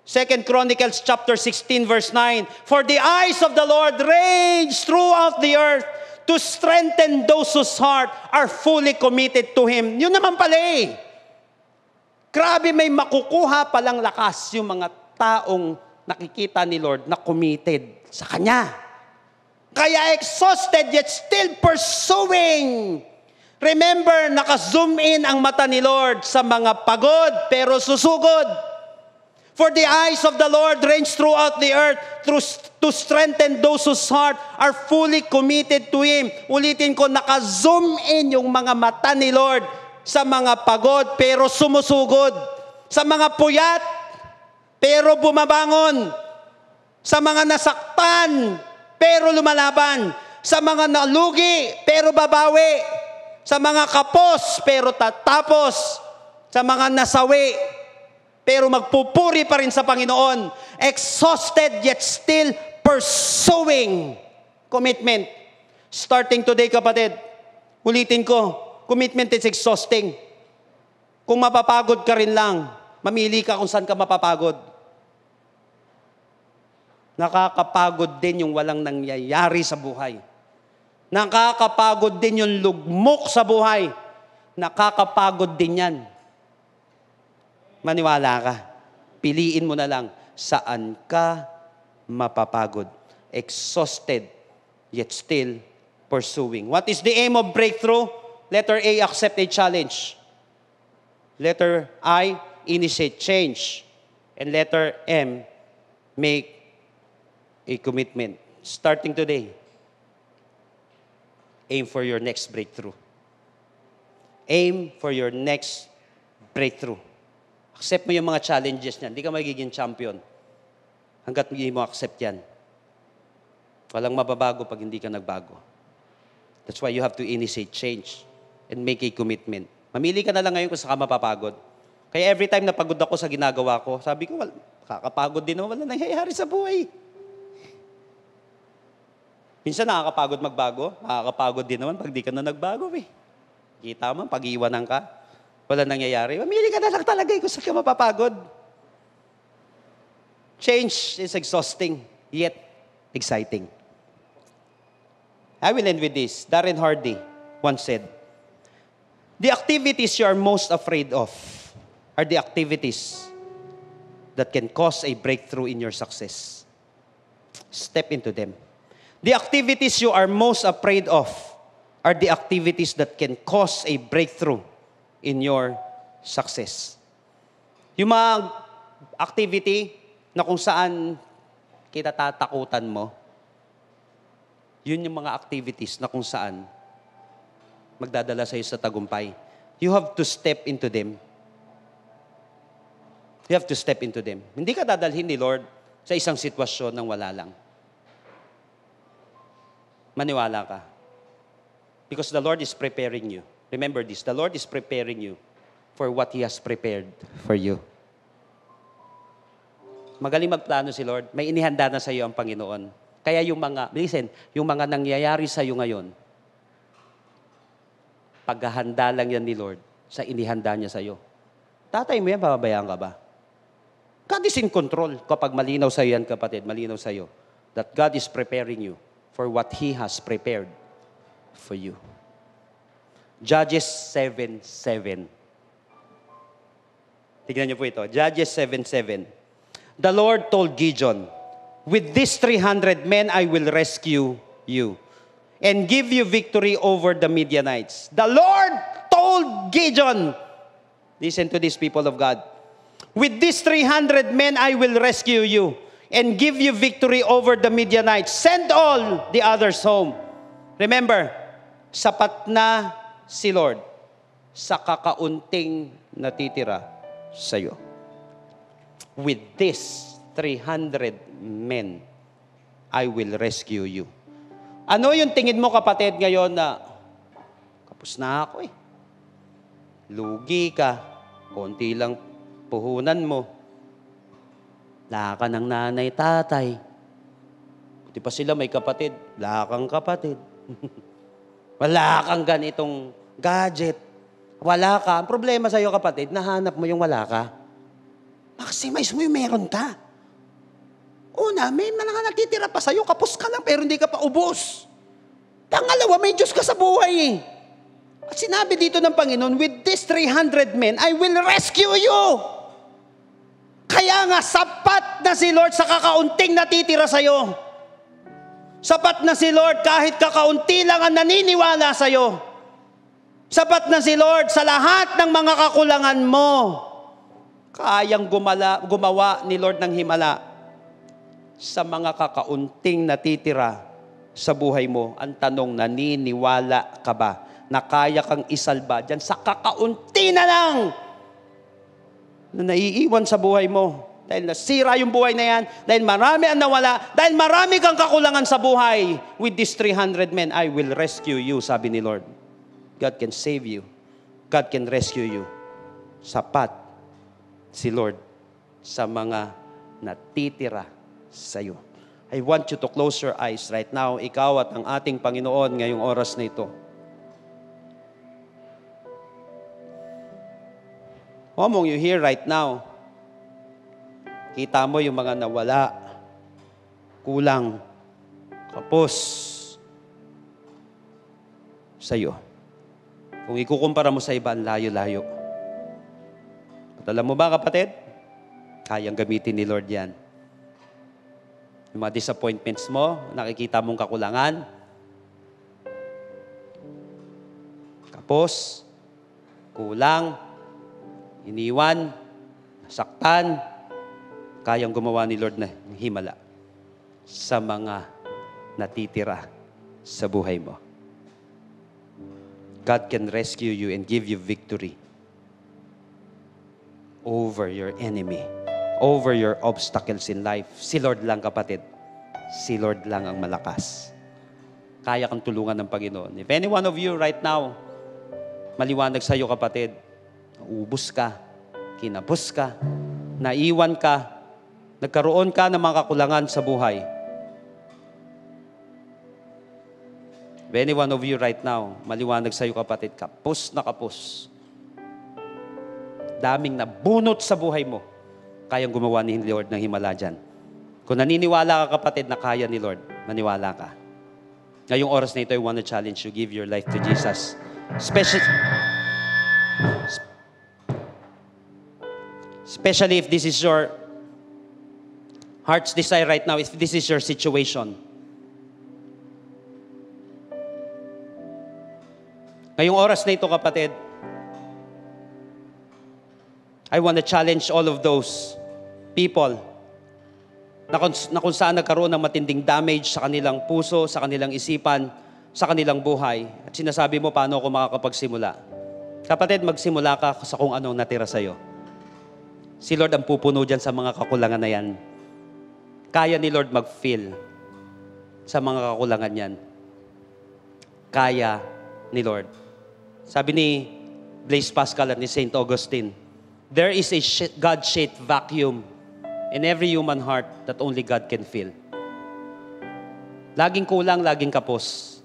2 Chronicles chapter 16 verse 9. For the eyes of the Lord range throughout the earth to strengthen those whose heart are fully committed to Him. Yun naman pala eh. Grabe, may makukuha palang lakas yung mga taong nakikita ni Lord na committed sa Kanya. Kaya exhausted yet still pursuing. Remember, naka-zoom in ang mata ni Lord sa mga pagod pero susugod. For the eyes of the Lord range throughout the earth to strengthen those whose heart are fully committed to Him. Ulitin ko, naka-zoom in yung mga mata ni Lord sa mga pagod pero sumusugod. Sa mga puyat pero bumabangon. Sa mga nasaktan pero lumalaban. Sa mga nalugi pero babawi. Sa mga kapos pero tatapos. Sa mga nasawi pero magpupuri pa rin sa Panginoon. Exhausted yet still pursuing. Commitment. Starting today, kapatid, ulitin ko, commitment is exhausting. Kung mapapagod ka rin lang, mamili ka kung saan ka mapapagod. Nakakapagod din yung walang nangyayari sa buhay. Nakakapagod din yung lugmok sa buhay. Nakakapagod din yan. Maniwala ka. Piliin mo na lang saan ka mapapagod. Exhausted, yet still pursuing. What is the aim of breakthrough? Letter A, accept a challenge. Letter I, initiate change. And letter M, make a commitment. Starting today, aim for your next breakthrough. Aim for your next breakthrough. Accept mo yung mga challenges niyan. Hindi ka magiging champion hanggat hindi mo accept yan. Walang mababago pag hindi ka nagbago. That's why you have to initiate change and make a commitment. Mamili ka na lang ngayon kung saan ka mapapagod. Kaya every time napagod ako sa ginagawa ko, sabi ko, kakapagod din naman, wala nangyayari sa buhay. Minsan nakakapagod magbago, nakakapagod din naman pag di ka na nagbago eh. Kita mo, pag-iwanan ka. Wala nangyayari. Mamili ka na lang talaga kung saan ka mapapagod. Change is exhausting, yet exciting. I will end with this. Darren Hardy once said, the activities you are most afraid of are the activities that can cause a breakthrough in your success. Step into them. The activities you are most afraid of are the activities that can cause a breakthrough in your success. Yung mga activity na kung saan kita tatakutan mo, yun yung mga activities na kung saan magdadala sa'yo sa tagumpay. You have to step into them. You have to step into them. Hindi ka dadalhin ni Lord sa isang sitwasyon ng wala lang. Maniwala ka. Because the Lord is preparing you. Remember this, the Lord is preparing you for what He has prepared for you. Magaling magplano si Lord. May inihanda na sa iyo ang Panginoon. Kaya yung nangyayari sa iyo ngayon, paghahanda lang yan ni Lord sa inihanda niya sa'yo. Tatay mo yan, pababayaan ka ba? God is in control. Kapag malinaw sa'yo yan, kapatid, malinaw sa'yo, that God is preparing you for what He has prepared for you. Judges 7:7. Tignan niyo po ito. Judges 7:7. The Lord told Gideon, with these 300 men I will rescue you and give you victory over the Midianites. The Lord told Gideon, listen to this, people of God, with these 300 men I will rescue you and give you victory over the Midianites. Send all the others home. Remember, sapat na si Lord sa kakaunting natitira sa iyo. With this 300 men, I will rescue you. Ano yung tingin mo, kapatid, ngayon na kapos na ako eh. Lugi ka, konti lang puhunan mo. Laka ng nanay, tatay. Buti pa sila may kapatid, lakang kapatid. Wala kang ganitong gadget. Wala ka. Ang problema sa'yo, kapatid, nahanap mo yung wala ka. Maximize mo yung meron ka. Una, may mga natitira pa sa'yo, kapos ka lang, pero hindi ka pa ubos. Pangalawa, may Diyos ka sa buhay eh. At sinabi dito ng Panginoon, with these 300 men, I will rescue you. Kaya nga, sapat na si Lord sa kakaunting natitira sa'yo. Sapat na si Lord kahit kakaunti lang ang naniniwala sa'yo. Sapat na si Lord sa lahat ng mga kakulangan mo. Kayang gumawa ni Lord ng himala sa mga kakaunting natitira sa buhay mo. Ang tanong, naniniwala ka ba na kaya kang isalba dyan sa kakaunti na lang na naiiwan sa buhay mo? Dahil nasira yung buhay na yan, dahil marami ang nawala, dahil marami kang kakulangan sa buhay. With these 300 men, I will rescue you, sabi ni Lord. God can save you. God can rescue you. Sapat si Lord sa mga natitira sa iyo. I want you to close your eyes right now. Ikaw at ang ating Panginoon ngayong oras na ito. Who among you here right now, kita mo yung mga nawala, kulang, kapos sa iyo. Kung ikukumpara mo sa iba, layo-layo. At alam mo ba, kapatid? Kayang gamitin ni Lord yan. Yung mga disappointments mo, nakikita mong kakulangan, kapos, kulang, iniwan, nasaktan, kayang gumawa ni Lord na himala sa mga natitira sa buhay mo. God can rescue you and give you victory over your enemy, over your obstacles in life. Si Lord lang, kapatid. Si Lord lang ang malakas. Kaya kang tulungan ng Panginoon. If any one of you right now, maliwanag sa iyo, kapatid, ubus ka, kinapos ka, naiwan ka, nagkaroon ka ng mga kakulangan sa buhay. If any one of you right now, maliwanag sa iyo, kapatid, kapos na kapos. Daming nabunot sa buhay mo, kayang gumawa ni Lord ng himala dyan. Kung naniniwala ka, kapatid, na kaya ni Lord, maniwala ka. Ngayong oras na ito, I want to challenge you, give your life to Jesus. Especially if this is your heart's desire right now, if this is your situation. Ngayong oras na ito, kapatid, I want to challenge all of those people na kung saan nagkaroon ng matinding damage sa kanilang puso, sa kanilang isipan, sa kanilang buhay. At sinasabi mo, paano ako makakapagsimula? Kapatid, magsimula ka sa kung anong natira sa'yo. Si Lord ang pupuno dyan sa mga kakulangan na yan. Kaya ni Lord mag-fill sa mga kakulangan yan. Kaya ni Lord. Sabi ni Blaise Pascal at ni St. Augustine, there is a God-shaped vacuum in every human heart that only God can fill. Laging kulang, laging kapos.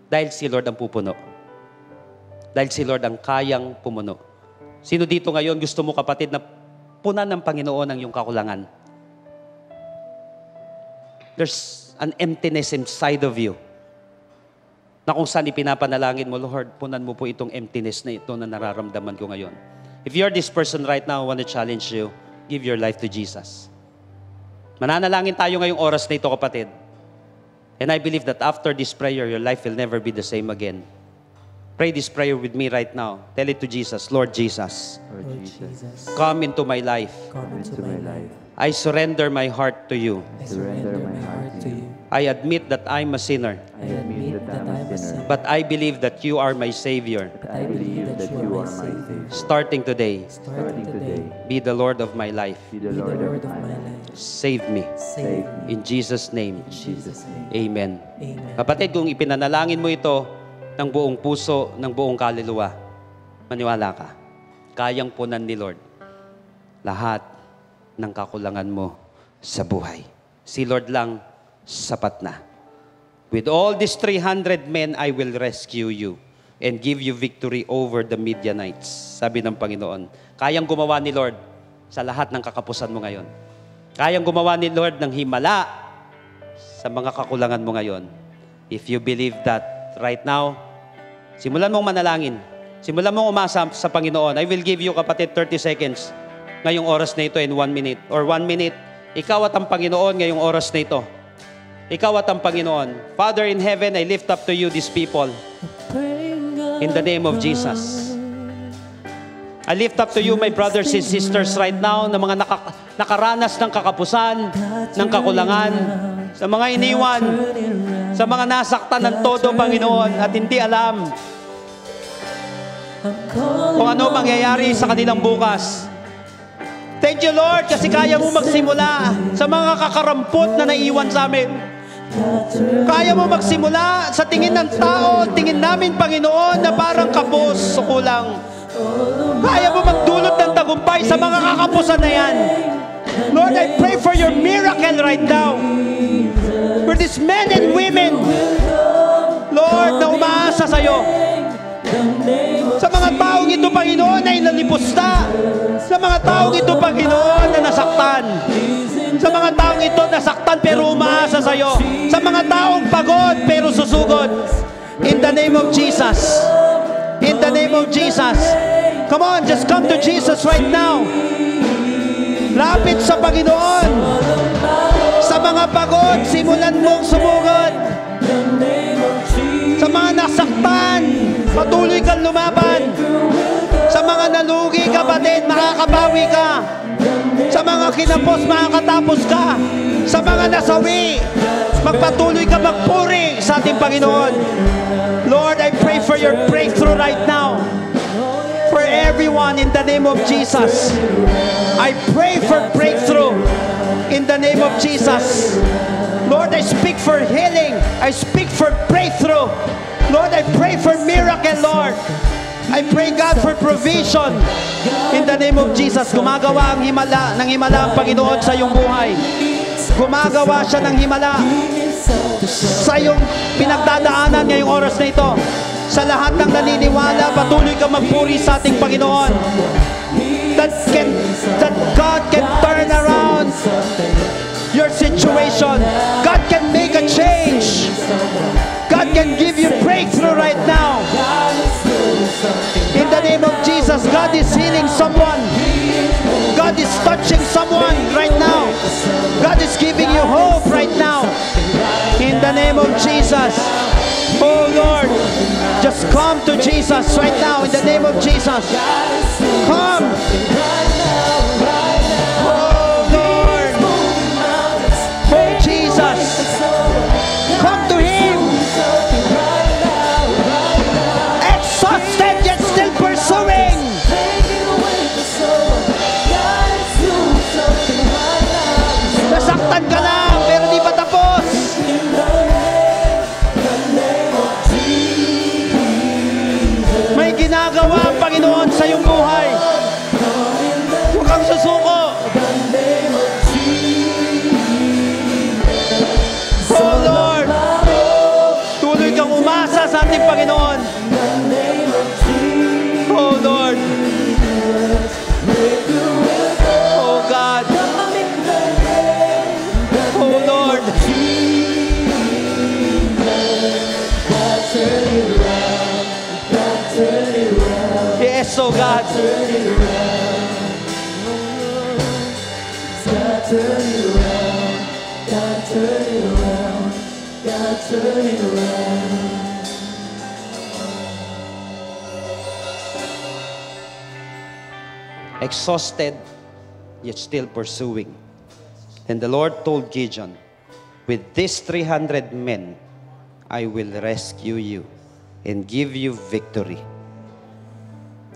Dahil si Lord ang pupuno. Dahil si Lord ang kayang pumuno. Sino dito ngayon gusto mo, kapatid, na punan ng Panginoon ang iyong kakulangan? There's an emptiness inside of you na kung saan ipinapanalangin mo, Lord, punan mo po itong emptiness na ito na nararamdaman ko ngayon. If you're this person right now, I want to challenge you, give your life to Jesus. Mananalangin tayo ngayong oras na ito, kapatid. And I believe that after this prayer, your life will never be the same again. Pray this prayer with me right now. Tell it to Jesus. Lord Jesus, Lord Jesus, come into my life. come into my life. I surrender my heart to you. I surrender my heart to you. I admit that I'm a sinner, I admit that I'm a sinner, but I believe that you are my Savior. but I believe that you are my Savior. Starting today, Starting today, be the Lord of my life. be the Lord of my life. Save me. Save me. In Jesus' name, In Jesus' name. Amen. Amen. Kapatid, kung ipinanalangin mo ito ng buong puso, ng buong kaluluwa, maniwala ka, kayang punan ni Lord lahat ng kakulangan mo sa buhay. Si Lord lang, sapat na. With all these 300 men, I will rescue you and give you victory over the Midianites. Sabi ng Panginoon. Kayang gumawa ni Lord sa lahat ng kakapusan mo ngayon. Kayang gumawa ni Lord ng himala sa mga kakulangan mo ngayon. If you believe that right now, simulan mong manalangin. Simulan mong umasa sa Panginoon. I will give you, kapatid, 30 seconds ngayong oras na ito in 1 minute. Or 1 minute. Ikaw at ang Panginoon ngayong oras na ito. Ikaw at ang Panginoon. Father in heaven, I lift up to you these people. In the name of Jesus. I lift up to you my brothers and sisters right now na mga nakaranas ng kakapusan, ng kakulangan, sa mga iniwan, sa mga nasaktan ng todo, Panginoon, at hindi alam kung ano mangyayari sa kanilang bukas. Thank you, Lord, kasi kaya mo magsimula sa mga kakarampot na naiwan sa amin. Kaya mo magsimula sa tingin ng tao, tingin namin, Panginoon, na parang kapos o kulang. Kaya mo magdulot ng tagumpay sa mga kakapusan na yan. Lord, I pray for your miracle right now. For these men and women, Lord, na umaasa sa'yo. Sa mga taong ito, Panginoon, na inalipusta. Sa mga taong ito, Panginoon, na nasaktan. Sa mga taong ito, nasaktan pero umaasa sa'yo. Sa mga taong pagod pero susugod. In the name of Jesus. In the name of Jesus. Come on, just come to Jesus right now. Lapit sa Panginoon. Sa mga pagod, simulan mong sumugod. Sa mga nasaktan, patuloy kang lumaban. Sa mga nalugi, kapatid, makakabawi ka. Sa mga kinapos, makakatapos ka. Sa mga nasawi, magpatuloy ka magpuri sa ating Panginoon. Lord, I pray for your breakthrough right now. For everyone in the name of Jesus. I pray for breakthrough in the name of Jesus. Lord, I speak for healing. I speak for breakthrough. Lord, I pray for miracle, Lord. I pray, God, for provision. In the name of Jesus, gumagawa ang himala, ng himala ang Panginoon sa iyong buhay. Gumagawa siya ng himala sa iyong pinagdadaanan ngayong oras na ito. Sa lahat ng naniniwala, patuloy ka magpuri sa ating Panginoon. That God can turn around your situation. God can make a change. God can give you breakthrough right now. In the name of Jesus, God is healing someone. God is touching someone right now. God is giving you hope right now. In the name of Jesus. Oh Lord, just come to Jesus right now in the name of Jesus. Come. Oh Lord. Oh Jesus. Come to Him. Exhausted yet still pursuing. Nasaktan ka lang pero di pa tapos. May ginagawa ang Panginoon sa iyong buhay. Huwag kang susuko. Oh Lord, tuloy kang umasa sa ating Panginoon. Yes, oh God. Exhausted, yet still pursuing. And the Lord told Gideon, with these 300 men, I will rescue you and give you victory.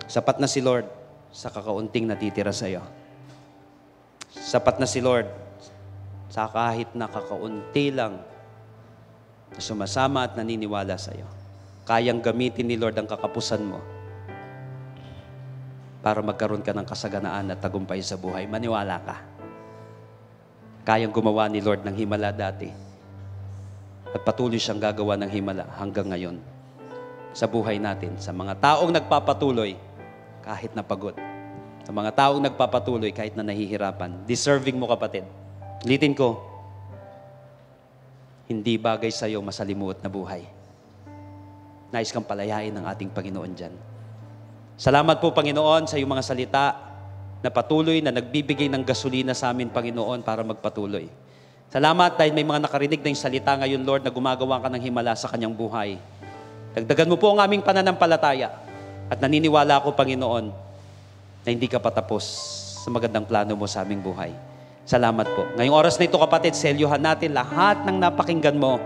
Sapat na si Lord sa kakaunting natitira sa iyo. Sapat na si Lord sa kahit na kakaunti lang na sumasama at naniniwala sa iyo. Kayang gamitin ni Lord ang kakapusan mo para magkaroon ka ng kasaganaan at tagumpay sa buhay. Maniwala ka. Kayang gumawa ni Lord ng himala dati. At patuloy siyang gagawa ng himala hanggang ngayon. Sa buhay natin, sa mga taong nagpapatuloy, kahit na pagod. Sa mga taong nagpapatuloy, kahit na nahihirapan. Deserving mo, kapatid. Ulitin ko, hindi bagay sa iyo masalimuot na buhay. Nais kang palayain ng ating Panginoon dyan. Salamat po, Panginoon, sa iyong mga salita na patuloy na nagbibigay ng gasolina sa amin, Panginoon, para magpatuloy. Salamat dahil may mga nakarinig na yung salita ngayon, Lord, na gumagawa ka ng himala sa kanyang buhay. Dagdagan mo po ang aming pananampalataya at naniniwala ako, Panginoon, na hindi ka patapos sa magandang plano mo sa aming buhay. Salamat po. Ngayong oras na ito, kapatid, selyuhan natin lahat ng napakinggan mo.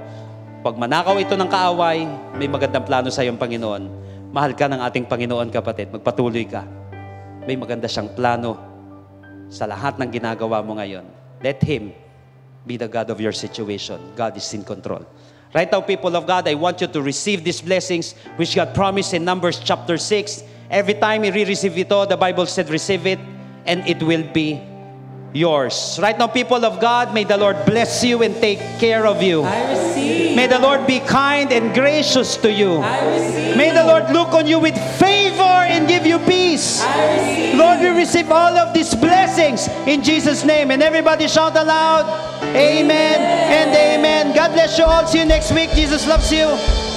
Pag manakaw ito ng kaaway, may magandang plano sa iyong Panginoon. Mahal ka ng ating Panginoon, kapatid. Magpatuloy ka. May maganda siyang plano sa lahat ng ginagawa mo ngayon. Let Him be the God of your situation. God is in control. Right now, people of God, I want you to receive these blessings which God promised in Numbers chapter 6. Every time you receive ito, the Bible said, receive it, and it will be yours. Right now, people of God, may the Lord bless you and take care of you. I receive. May the Lord be kind and gracious to you. I receive. May the Lord look on you with favor and give you peace. I receive. Lord, we receive all of these blessings in Jesus' name. And everybody shout aloud, Amen and Amen. God bless you all. See you next week. Jesus loves you.